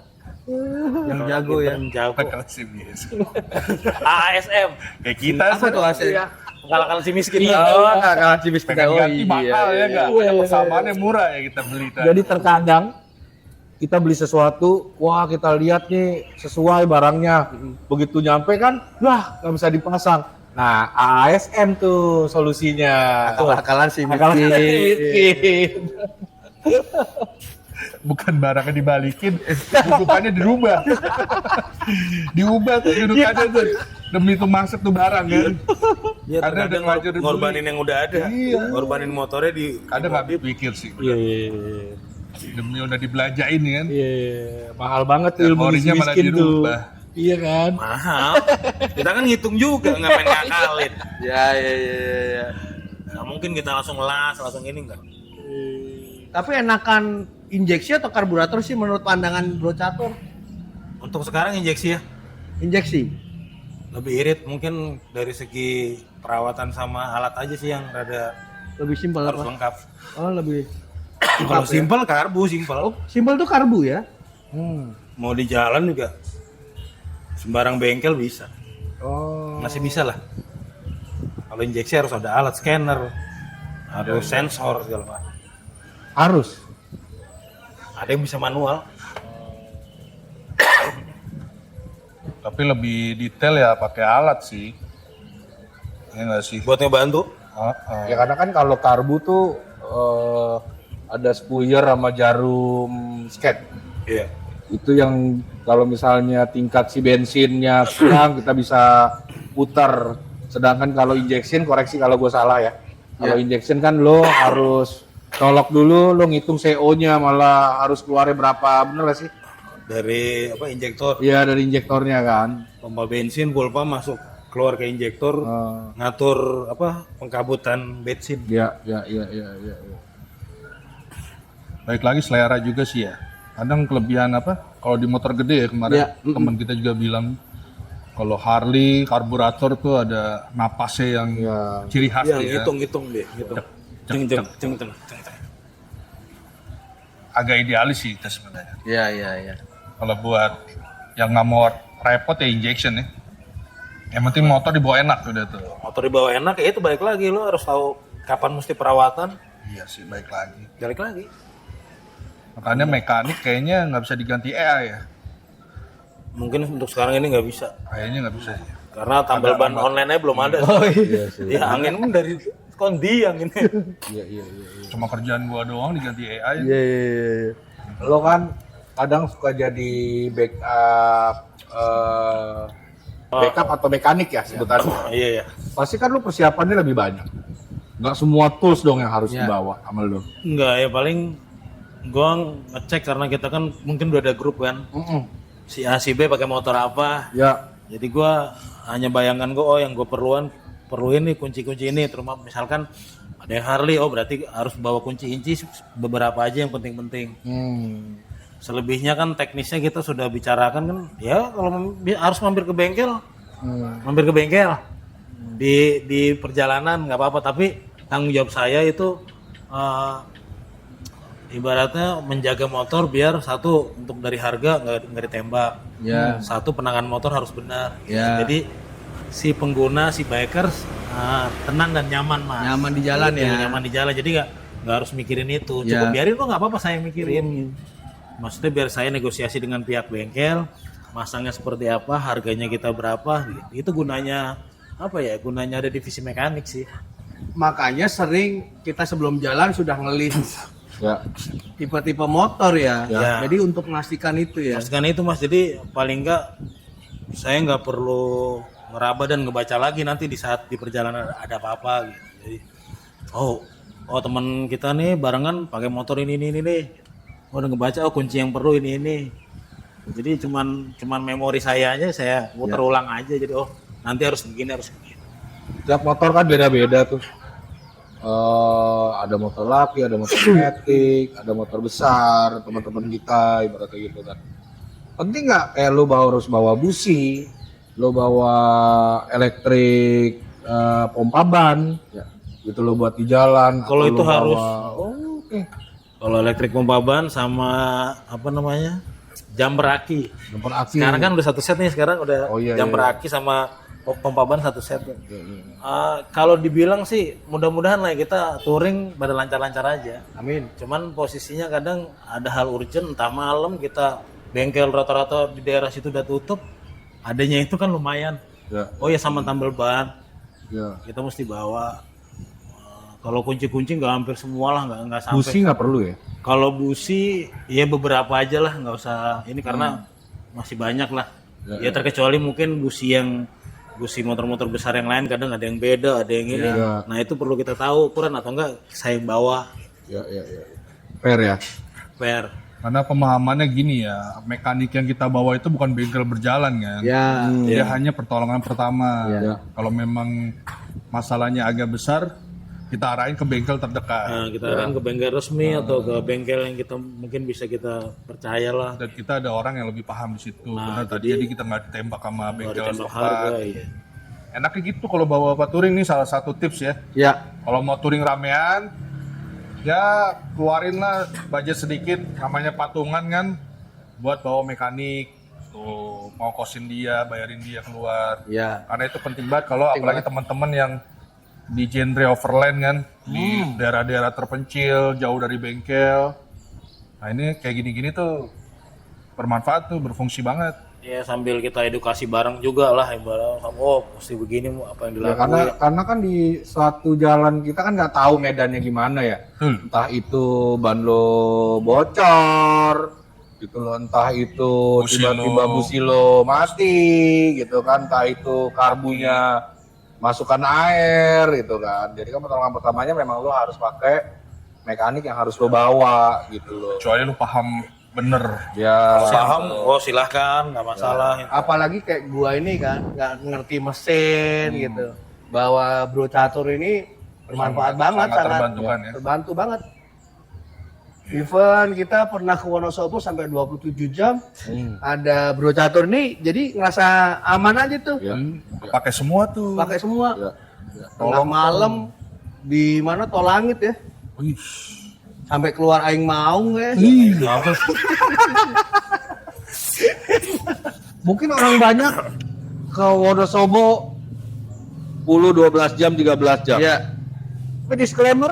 Yang jago ya. yang jago. Akal si miskin. ASM. Kayak kita Apa tuh hasilnya? Kalau si miskin. Oh, kalau cibis kita. pengen Oh ganti mahal ya enggak? Persamaannya murah ya kita beli tadi. Jadi terkadang kita beli sesuatu, wah kita lihat nih sesuai barangnya. Begitu nyampe kan, wah nggak bisa dipasang. Nah, ASM tuh solusinya. Akal-akalan si Akal miskin. Bukan barangnya dibalikin, kedudukannya dirubah. Diubah tuh kedudukannya tuh. Demi itu masuk tuh barang kan. Ya, Karena terkadang udah ngajur dibeli. ngorbanin yang udah ada. Iya. Ngorbanin motornya di Kadang nggak dipikir sih. Iya. Demi udah dibelajain kan. Iya, mahal banget tuh Yang ilmu orinya malah miskin tuh. dirubah. Iya kan? Mahal. Kita kan ngitung juga nggak main ngakalin. Ya. Nggak mungkin kita langsung las, langsung ini enggak. Tapi enakan injeksi atau karburator sih menurut pandangan Bro Catur? Untuk sekarang injeksi ya. Injeksi. Lebih irit mungkin dari segi perawatan sama alat aja sih yang rada Lebih simpel harus apa? lengkap. Oh, lebih. Kalau simpel karbu simpel. Simpel tuh karbu ya? Mau di jalan juga sembarang bengkel bisa. Oh. Masih bisa lah. Kalau injeksi harus ada alat scanner, harus sensor segala macam. Harus. Ada yang bisa manual. Tapi lebih detail ya pakai alat sih. Ya nggak sih? Buat ngebantu. Ya karena kan kalau karbu tuh ada spuyer sama jarum sket. Iya. Itu yang kalau misalnya tingkat si bensinnya kurang kita bisa putar. Sedangkan kalau injection, koreksi kalau gue salah ya. Kalau injection kan lo harus colok dulu, lo ngitung CO-nya malah harus keluarnya berapa, bener gak sih? Dari apa injektor, Iya dari injektornya kan. pompa bensin, full pump masuk keluar ke injektor, ngatur apa pengkabutan bensin. Iya. Baik lagi selera juga sih ya. Kadang kelebihan apa? Kalau di motor gede ya kemarin teman kita juga bilang kalau Harley karburator tuh ada napasnya yang ciri khas Iya, ya. hitung deh, hitung. Ceng. Agak idealis sih kita sebenarnya. Iya. Kalau buat yang nggak mau repot ya injection ya. Yang penting motor dibawa enak udah tuh. Motor dibawa enak ya itu balik lagi lo harus tahu kapan mesti perawatan. Iya sih baik lagi. Balik lagi. Makanya mekanik kayaknya nggak bisa diganti AI ya. Mungkin untuk sekarang ini nggak bisa Kayaknya nggak bisa ya. karena tambal ban online-nya belum ada. Oh iya sih. Ya angin pun dari kondi yang ini. Iya. Cuma kerjaan gua doang diganti AI. Iya. Lo kan kadang suka jadi backup atau mekanik ya sebutannya. Iya. Pasti kan lo persiapannya lebih banyak. Nggak semua tools dong yang harus dibawa sama lo. Enggak ya paling gua ngecek karena kita kan mungkin udah ada grup kan. Si A si B pakai motor apa. Ya. Jadi gua hanya bayangkan gua yang gua perluin nih kunci-kunci ini terus misalkan ada yang Harley berarti harus bawa kunci inci beberapa aja yang penting-penting. Selebihnya kan teknisnya kita sudah bicarakan kan ya kalau harus mampir ke bengkel. Mampir ke bengkel. Di perjalanan nggak apa-apa tapi tanggung jawab saya itu ibaratnya menjaga motor biar satu untuk dari harga nggak ditembak, satu penanganan motor harus benar. Jadi si pengguna si bikers tenang dan nyaman mas. Nyaman di jalan ya. Nyaman di jalan jadi nggak harus mikirin itu. Cukup biarin kok nggak apa-apa saya mikirin. Maksudnya biar saya negosiasi dengan pihak bengkel, masangnya seperti apa, harganya kita berapa. Gitu. Itu gunanya apa ya gunanya ada divisi mekanik sih. Makanya sering kita sebelum jalan sudah ngelis Ya. tipe-tipe motor ya. Ya. Jadi untuk memastikan itu ya. Pastikan itu Mas, jadi paling enggak saya nggak perlu ngeraba dan ngebaca lagi nanti di saat di perjalanan ada apa-apa gitu. Jadi oh teman kita nih barengan pakai motor ini nih. Oh udah ngebaca kunci yang perlu ini. Jadi cuman memori saya aja saya muter ulang aja jadi nanti harus begini. Tiap motor kan beda-beda tuh. Ada motor laki, ada motor metik, ada motor besar, teman-teman kita ibaratnya gitu kan. Penting nggak kayak lu harus bawa busi, lu bawa elektrik pompa ban, gitu lo buat di jalan. Kalau atau itu lu bawa- harus. Oke. Kalau elektrik pompa ban sama apa namanya jumper aki. Jumper aki. Sekarang kan udah satu set nih sekarang udah Oh, iya, jumper iya. aki sama pompa ban satu set. Kalau dibilang sih mudah-mudahan lah ya kita touring pada lancar-lancar aja. Amin. Cuman posisinya kadang ada hal urgent entah malam kita bengkel rata-rata di daerah situ udah tutup. Adanya itu kan lumayan. Ya, Oh ya sama tambal ban ya. kita mesti bawa. Kalau kunci-kunci nggak hampir semua lah nggak sampai. Busi nggak perlu ya? Kalau busi ya beberapa aja lah nggak usah ini karena masih banyak lah. Ya terkecuali mungkin busi motor-motor besar yang lain kadang ada yang beda, ada yang ini. Ya. Nah itu perlu kita tahu ukuran atau enggak saya yang bawa Ya. Fair ya. fair. Karena pemahamannya gini ya, mekanik yang kita bawa itu bukan bengkel berjalan kan. Ya. Dia hanya pertolongan pertama. Ya. Kalau memang masalahnya agak besar, kita arahin ke bengkel terdekat. Nah, kita kan ke bengkel resmi atau ke bengkel yang kita mungkin bisa kita percaya lah. Dan kita ada orang yang lebih paham di situ. Benar tadi jadi kita nggak ditembak sama bengkel Ditembak setempat. harga ya. Enaknya gitu kalau bawa touring nih salah satu tips ya. Ya. Kalau mau touring ramean, ya keluarin lah budget sedikit, namanya patungan kan, buat bawa mekanik. Tuh mau kosin dia, bayarin dia keluar. Ya. Karena itu penting banget kalau apalagi teman-teman yang di genre overland kan, di daerah-daerah terpencil, jauh dari bengkel. Nah ini kayak gini-gini tuh bermanfaat tuh, berfungsi banget. Ya sambil kita edukasi bareng juga lah ibarat mesti begini apa yang Ya, dilakukan. karena kan di suatu jalan kita kan nggak tahu medannya gimana ya. Entah itu ban lo bocor, gitu loh. Entah itu Busi tiba-tiba lo. busi lo mati, gitu kan. Entah itu karbunya masukkan air, gitu kan. Jadi kan pertolongan pertamanya memang lo harus pakai mekanik yang harus lo bawa, gitu loh. Kecuali lu paham bener. Ya. Paham? Silahkan nggak masalah. Apalagi kayak gua ini kan nggak ngerti mesin gitu. Bawa bro catur ini bermanfaat banget, sangat terbantukan ya. terbantu banget. Even kita pernah ke Wonosobo sampai 27 jam, ada bro catur ini, jadi ngerasa aman aja tuh. Ya. Pakai semua tuh. Pakai semua. Ya. Tengah malam di mana tol langit ya, Wih. sampai keluar aing maung ya. Mungkin orang banyak ke Wonosobo 10, 12 jam, 13 jam. Iya. Tapi disclaimer,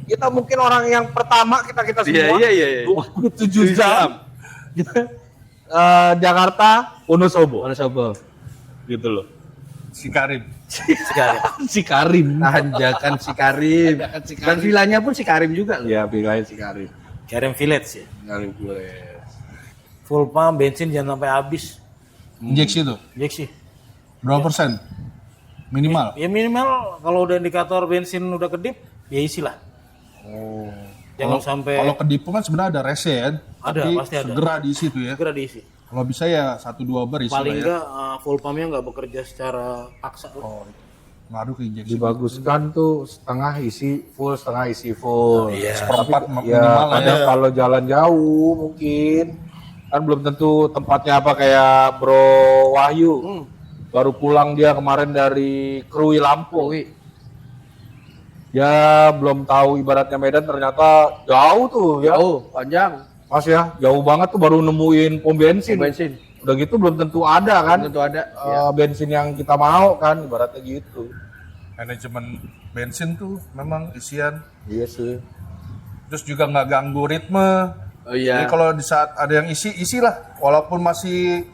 kita mungkin orang yang pertama kita semua Iya. 27 jam. Jakarta, Wonosobo. Wonosobo. Gitu loh. Si Karim. Sekali. Si Karim. Tanjakan si Karim. Dan vilanya pun si Karim juga loh. Ya, bilangin si Karim. Karim Village ya. Karim boleh. Full pump bensin jangan sampai habis. Injeksi tuh. Injeksi. Berapa persen? Minimal. Ya minimal kalau udah indikator bensin udah kedip ya isi lah. Oh. Jangan sampai Kalau kedipu kan sebenarnya ada rese ya. Ada, Tapi pasti ada. segera diisi tuh ya. segera diisi. Kalau bisa ya 1-2 bar isi lah Paling ya. enggak full pumpnya nggak bekerja secara paksa. Oh, ngaruh ke injeksi. Dibaguskan tuh setengah isi full, setengah isi full. Seperempat Ya, minimal lah ya. kadang kalau jalan jauh mungkin kan belum tentu tempatnya apa kayak Bro Wahyu. Baru pulang dia kemarin dari Krui Lampung. Ya belum tahu ibaratnya Medan ternyata jauh tuh ya. Jauh, panjang, Mas ya, jauh banget tuh baru nemuin pom bensin. bensin. Udah gitu belum tentu ada kan Tentu ada. bensin yang kita mau kan ibaratnya gitu. Manajemen bensin tuh memang isian. Iya sih. Terus juga nggak ganggu ritme. Oh iya. Jadi kalau di saat ada yang isi, isilah. Walaupun masih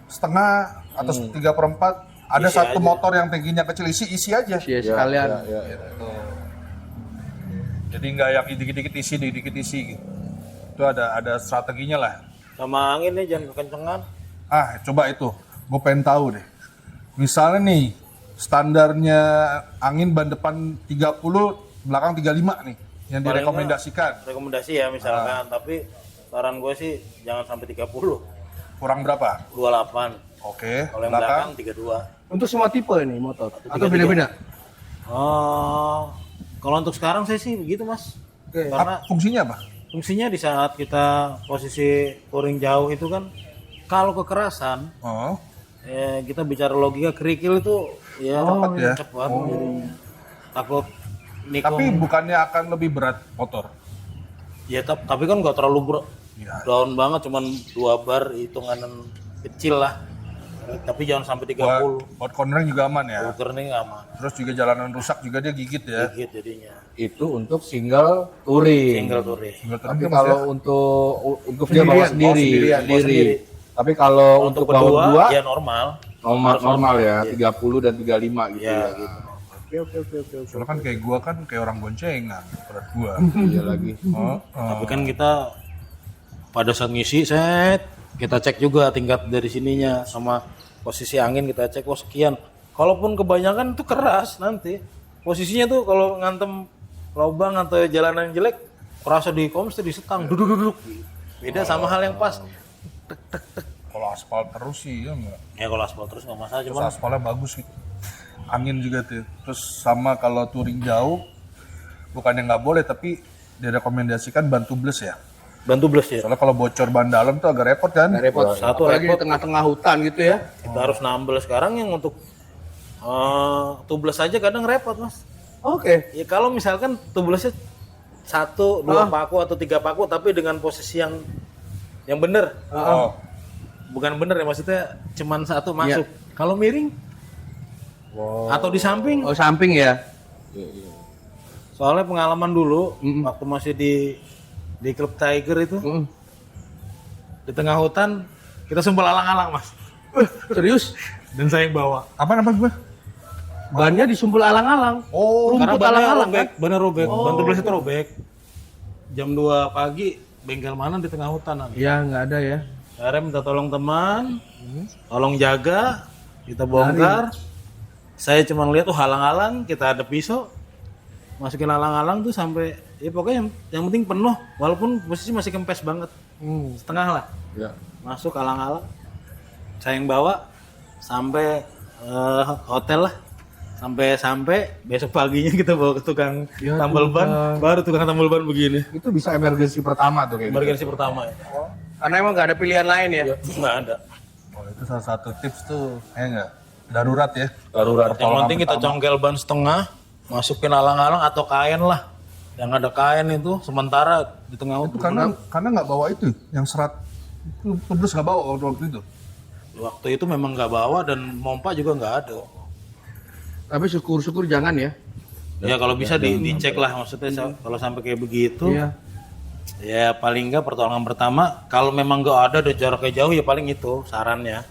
setengah atau 3/4, Ada Isi satu aja. motor yang tangkinya kecil, isi aja. Iya, sekalian. Gitu. Jadi nggak yang dikit-dikit isi, dikit-dikit isi gitu. Itu ada strateginya lah. Sama angin nih jangan kekencengan. Coba itu, gue pengen tahu deh. Misalnya nih, standarnya angin ban depan 30, belakang 35 nih, yang Paling direkomendasikan. Rekomendasi ya misalkan, tapi saran gue sih jangan sampai 30. Kurang berapa? 28. Oke, Kalau yang belakang. belakang 32. Untuk semua tipe nih motor atau 33. beda-beda? Kalau untuk sekarang saya sih begitu mas. Oke. Karena Fungsinya apa? fungsinya di saat kita posisi touring jauh itu kan, kalau kekerasan, Oh, kita bicara logika kerikil itu ya cepat ya. cepat jadinya. Takut nikung. Tapi bukannya akan lebih berat motor? Ya tapi kan nggak terlalu Iya. down banget, cuman 2 bar hitungan kecil lah. Tapi jangan sampai 30. Buat cornering juga aman ya. Filter nih aman, Terus juga jalanan rusak juga dia gigit ya. dikit jadinya. Itu untuk single touring. Single touring. Tapi kalau untuk dia bawa sendiri, sendirian, bawa sendiri. Tapi kalau untuk bawa berdua ya normal. normal ya, 30 dan 35 gitu Ya ya. gitu. Soalnya kan kayak gua kan kayak orang boncengan berat gua. Iya lagi. Tapi kan kita pada saat ngisi kita cek juga tingkat dari sininya sama posisi angin, kita cek sekian. Kalaupun kebanyakan itu keras nanti posisinya tuh kalau ngantem lubang atau jalanan yang jelek kerasa di komster di setang duduk. Beda sama hal yang pas. Kalau aspal terus sih ya enggak. Ya kalau aspal terus nggak masalah, Terus cuman aspalnya bagus gitu. Angin juga tuh. Terus sama kalau touring jauh bukannya nggak boleh tapi direkomendasikan ban tubeless ya. bantu blus ya. Soalnya kalau bocor ban dalam tuh agak repot kan. Repot. Satu Apalagi repot. di tengah-tengah hutan gitu ya. Kita harus nambel sekarang yang untuk tubeless aja kadang repot mas. Oke. Ya kalau misalkan tubelessnya 1, 2 paku atau 3 paku tapi dengan posisi yang bener. Oh, Bukan bener ya, maksudnya cuman 1 masuk. Kalau miring atau di samping. Oh, samping ya. Soalnya pengalaman dulu waktu masih di klub Tiger itu di tengah hutan kita sumpel alang-alang mas. Serius? Dan saya yang bawa. apa gue? Bannya disumpul alang-alang. Oh, Karena Rumput bannya alang-alang robek, bannya robek. Ban tubeless itu robek. Jam 2 pagi bengkel mana di tengah hutan nanti. Iya, nggak ada ya. Akhirnya minta tolong teman, tolong jaga, kita bongkar. Saya cuma lihat tuh halang-halang, kita ada pisau, masukin halang-halang tuh sampai ya pokoknya yang penting penuh, walaupun posisi masih kempes banget, setengah lah. Ya. Masuk halang-halang, saya yang bawa sampai hotel lah. Sampai besok paginya kita bawa ke tukang tambal ban, baru tukang tambal ban begini. Itu bisa emergency pertama tuh kayak gitu. Emergency pertama ya. Karena emang nggak ada pilihan lain ya. Nggak ada. Oh, itu salah satu tips tuh, enggak? Darurat ya. Darurat. Yang penting kita congkel ban setengah, masukin alang-alang atau kain lah. Yang ada kain itu sementara di tengah Itu hutan. karena nggak bawa itu, yang serat itu tubeless nggak bawa waktu itu. Waktu itu memang nggak bawa dan mompa juga nggak ada. Tapi syukur-syukur jangan ya. Ya kalau bisa dicek lah, maksudnya kalau sampai kayak begitu. Iya. Ya paling nggak pertolongan pertama kalau memang nggak ada dan jaraknya jauh ya paling itu sarannya.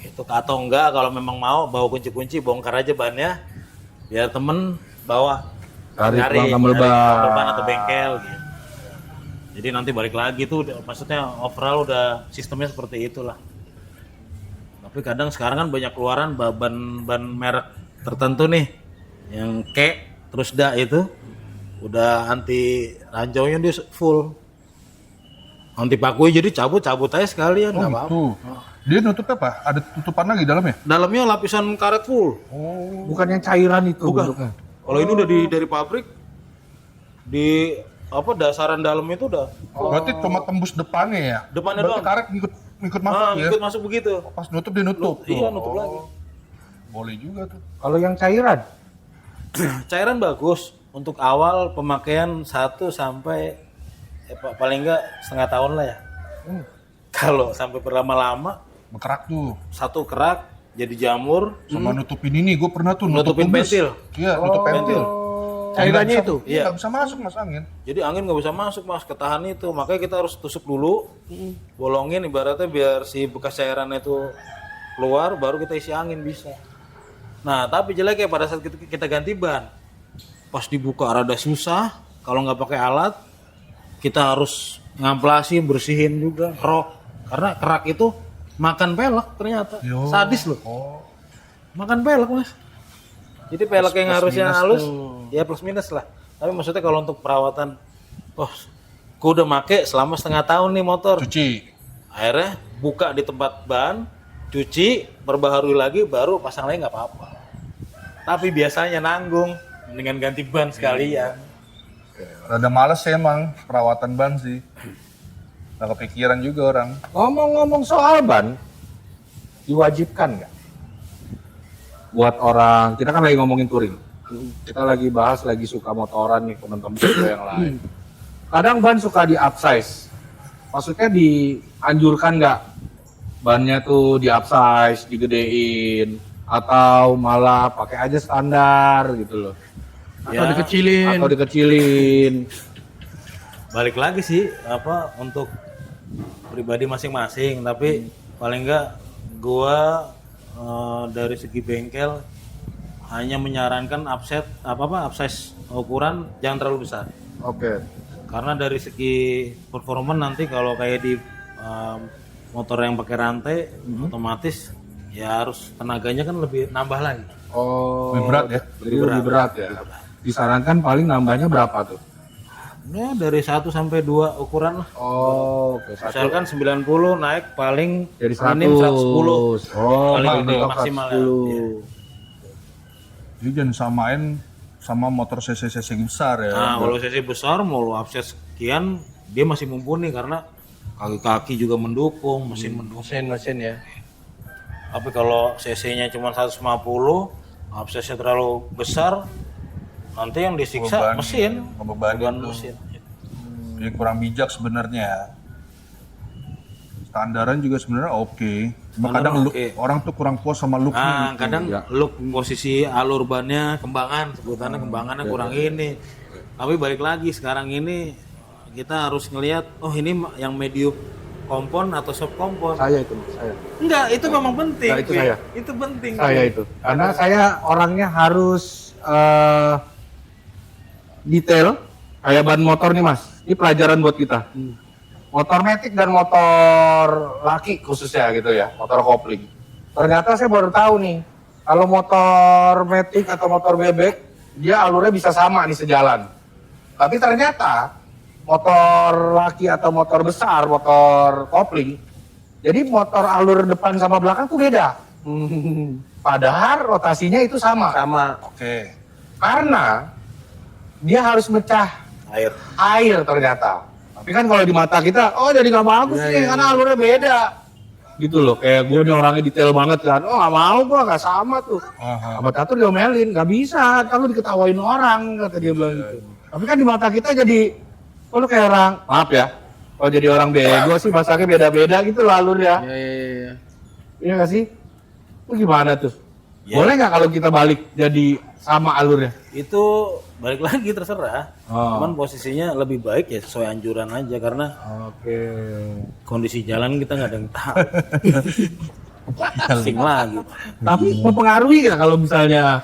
Itu atau enggak kalau memang mau bawa kunci-kunci bongkar aja bannya biar temen bawa Tarik tambal ban. atau bengkel gitu. Jadi nanti balik lagi tuh maksudnya overall udah sistemnya seperti itulah. Tapi kadang sekarang kan banyak keluaran ban merek tertentu nih yang terus itu udah anti ranjaunya dia full. Anti pakunya jadi cabut aja sekalian nggak apa-apa. Tuh. Dia nutupnya apa? Ada tutupan lagi dalamnya? Dalamnya lapisan karet full. Bukan yang cairan itu. Bukan. bentuknya. Kalau ini udah dari pabrik di dasaran dalam itu udah Berarti cuma tembus depannya ya? Depannya Berarti doang. karet ngikut masuk ya? ikut masuk begitu. Pas nutup dia nutup. Iya nutup lagi. Boleh juga tuh. Kalau yang cairan, Cairan bagus untuk awal pemakaian 1 sampai paling enggak setengah tahun lah ya. Kalau sampai berlama-lama Berkerak tuh. 1 kerak jadi jamur, Sama nutupin ini, gue pernah tuh Nutupin tubeless. pentil. Iya, nutup pentil. Cairannya itu. Iya, nggak bisa masuk mas angin. jadi angin nggak bisa masuk mas, ketahan itu. Makanya kita harus tusuk dulu, bolongin ibaratnya biar si bekas cairannya itu keluar, baru kita isi angin bisa. Nah, tapi jeleknya pada saat kita ganti ban, pas dibuka rada susah. Kalau nggak pakai alat, kita harus ngamplasin, bersihin juga, rok. Karena kerak itu makan pelek ternyata. Sadis loh. Makan pelek mas. Jadi pelek yang harusnya halus, ya plus minus lah. Tapi maksudnya kalau untuk perawatan, gue udah make selama setengah tahun nih motor. Cuci. Akhirnya buka di tempat ban, cuci, perbaharui lagi, baru pasang lagi nggak apa-apa. Tapi biasanya nanggung, mendingan ganti ban sekalian. Rada males sih emang perawatan ban sih. Gak kepikiran juga orang. Ngomong-ngomong soal ban, diwajibkan nggak? Buat orang, kita kan lagi ngomongin touring. Kita lagi bahas, lagi suka motoran nih, teman-teman juga yang lain. Kadang ban suka di upsize. Maksudnya dianjurkan nggak? Bannya tuh di upsize, digedein, atau malah pakai aja standar gitu loh. Atau dikecilin. Atau dikecilin. Balik lagi sih, untuk pribadi masing-masing. Tapi paling enggak, gua dari segi bengkel hanya menyarankan upsize ukuran jangan terlalu besar. Oke. Karena dari segi performa nanti kalau kayak di motor yang pakai rantai otomatis ya harus tenaganya kan lebih nambah lagi. Oh. Lebih berat ya? Lebih berat ya. Disarankan paling nambahnya berapa tuh? Ya dari 1 sampai 2 ukuran lah. Oh, oke. Misalkan 90 naik paling Jadi 110. 110. Oh, paling paling ini mentok maksimal 110. ya. Iya. Jadi jangan samain sama motor CC besar ya. Nah, kalau cc besar mau lu upsize sekian dia masih mumpuni karena kaki-kaki juga mendukung, mesin mendukung. Mesin ya. Tapi kalau cc-nya cuma 150, upsize-nya terlalu besar, nanti yang disiksa Ngebebani, mesin, ngebebani beban tuh. mesin. Jadi kurang bijak sebenarnya. Standaran juga sebenarnya oke. Cuma Standaran kadang oke. orang tuh kurang puas sama looknya. Nah, gitu. kadang look posisi alur bannya, kembangan, sebutannya kembangannya kurang ini. Tapi balik lagi sekarang ini kita harus ngelihat, ini yang medium kompon atau soft kompon. Saya itu, saya. Enggak, itu memang penting. Enggak, itu saya. Itu penting. Saya itu. Karena saya orangnya harus detail kayak ban motor nih Mas. Ini pelajaran buat kita. Motor metik dan motor laki khususnya gitu ya, motor kopling. Ternyata saya baru tahu nih, kalau motor metik atau motor bebek, dia alurnya bisa sama nih sejalan. Tapi ternyata motor laki atau motor besar, motor kopling, jadi motor alur depan sama belakang tuh beda. Padahal rotasinya itu sama. Sama. Oke. Karena dia harus mecah air ternyata. Tapi kan kalau di mata kita, jadi nggak bagus nih karena alurnya beda. Gitu loh, kayak gue nih orangnya detail banget kan. Nggak mau gue, nggak sama tuh. Sama Catur diomelin, nggak bisa. Kan lu diketawain orang, kata dia bilang gitu. Tapi kan di mata kita jadi, lu kayak orang, maaf ya. Kalau jadi orang bego sih bahasanya beda-beda gitu loh alurnya. Iya. Iya nggak sih? Lu gimana tuh? Ya. Boleh nggak kalau kita balik jadi sama alurnya? Itu balik lagi terserah. Oh. Cuman posisinya lebih baik ya sesuai anjuran aja karena Oke. kondisi jalan kita nggak ada yang tahu. Pusing lagi. Tapi mempengaruhi nggak kalau misalnya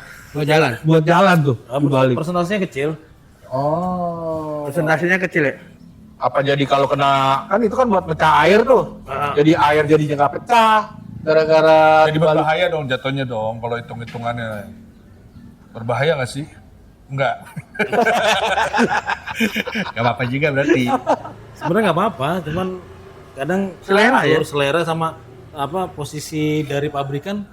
buat jalan tuh dibalik? Persentasenya kecil. Oh. Persentasenya kecil ya? Apa jadi kalau kena kan itu kan buat pecah air tuh. Jadi air jadinya nggak pecah gara-gara Jadi dibalik. berbahaya dong jatuhnya dong kalau hitung-hitungannya. Berbahaya nggak sih? Enggak. Gak apa-apa juga berarti. Sebenarnya nggak apa-apa, cuman kadang Selera ya? selera sama posisi dari pabrikan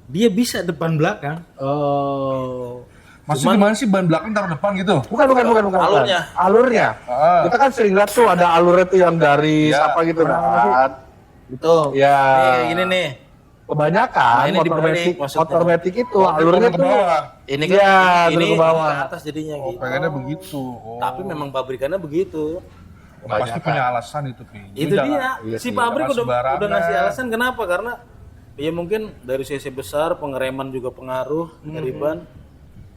dia bisa depan belakang. Oh. Maksudnya gimana sih ban belakang taruh depan gitu? Bukan. Alurnya. Alurnya. Ah. Kita kan sering lihat tuh ada alurnya tuh yang dari Ya. apa gitu kan. Itu. Ya. Ini nih. Kebanyakan Nah, ini di motor bawah metik, nih, maksudnya. motor metik itu alurnya ke tuh bawah. Ini Iya, kan ini ke bawah. ke atas jadinya Oh, gitu. pengennya begitu. Oh. Tapi memang pabrikannya begitu. Pasti punya alasan itu, Pi. Itu Jangan- dia. Iya Si sih, pabrik jangan udah sembarangan. ngasih alasan kenapa? Karena ya mungkin dari cc besar, pengereman juga pengaruh dari ban,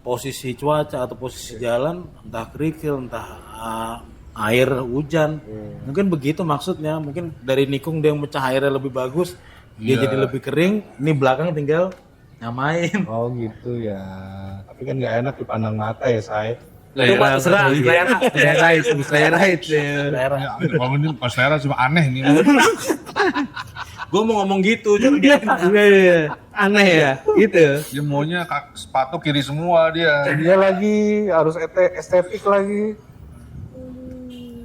posisi cuaca atau posisi jalan, entah kerikil, entah air hujan. Mungkin begitu maksudnya. Mungkin dari nikung dia yang mecah airnya lebih bagus, dia Iya. jadi lebih kering. Ini belakang tinggal Nyamain. Oh gitu ya. Tapi kan nggak enak dipandang mata ya, Say. Itu mah terserah, selera. Selera itu. Selera. Ya, kalau ini pas selera cuma aneh nih. Gue mau ngomong gitu, cuma dia Iya. Aneh ya, gitu. Dia maunya sepatu kiri semua dia. Dia lagi harus estetik lagi.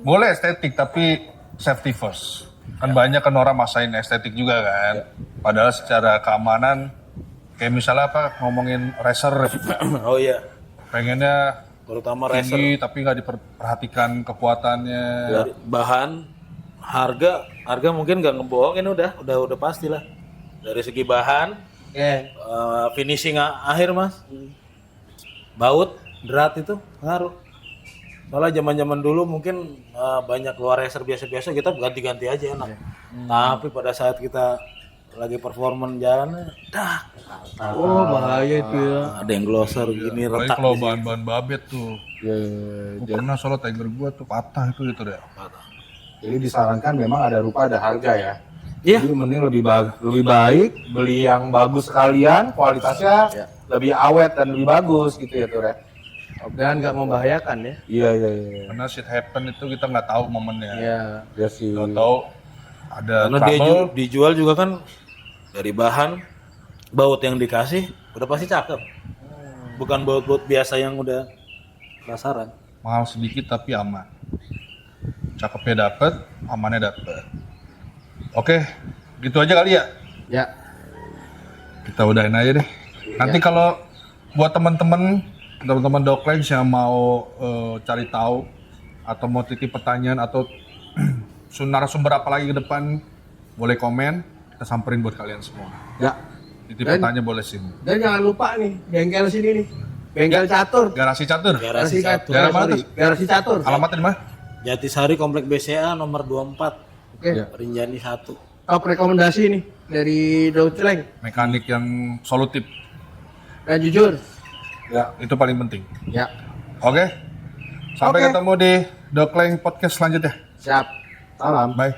Boleh estetik tapi safety first. Kan banyak kan orang masain estetik juga kan. Padahal secara keamanan kayak misalnya apa ngomongin racer Oh iya, pengennya terutama racer. tinggi tapi nggak diperhatikan kekuatannya. Dari bahan, harga mungkin nggak ngebohongin udah pastilah. Dari segi bahan, Ya. finishing akhir mas, baut, drat itu ngaruh. Soalnya zaman dulu mungkin banyak keluar racer biasa-biasa kita ganti-ganti aja enak. Tapi pada saat kita lagi performan jalan, Oh, bahaya itu ya. ada yang glosor gini Apalagi retak. kalau bahan-bahan babet tuh. Ya, Gue pernah soalnya Tiger gua tuh patah itu deh. jadi disarankan memang ada rupa ada harga ya. Iya. Jadi mending lebih baik beli yang bagus sekalian, kualitasnya lebih awet dan lebih bagus gitu ya, Tur ya. Dan nggak membahayakan ya. Iya. Karena shit happen itu kita nggak tahu momennya. Iya. Ya sih. Tahu ada Karena dia trouble. dijual juga kan dari bahan, baut yang dikasih udah pasti cakep. Bukan baut-baut biasa yang udah pasaran. Mahal sedikit tapi aman. Cakepnya dapet, amannya dapet. Oke, gitu aja kali ya. Ya. Kita udahin aja deh. Nanti kalau buat teman-teman Docklands yang mau cari tahu atau mau titip pertanyaan atau narasumber apa lagi ke depan, boleh komen, kita samperin buat kalian semua. Ya. Titip pertanyaan boleh sini. Dan jangan lupa nih, bengkel sini nih. Bengkel catur. Garasi Catur. Garasi Catur. Daerah mana Sorry, tuh? Garasi catur. Alamatnya di mana? Jatisari Komplek BCA nomor 24, Oke. Rinjani 1. Top rekomendasi nih dari Docleng. Mekanik yang solutif. Dan jujur. Ya, itu paling penting. Ya. Oke. Sampai Oke. ketemu di Docklands Podcast selanjutnya. Siap. Salam. Bye.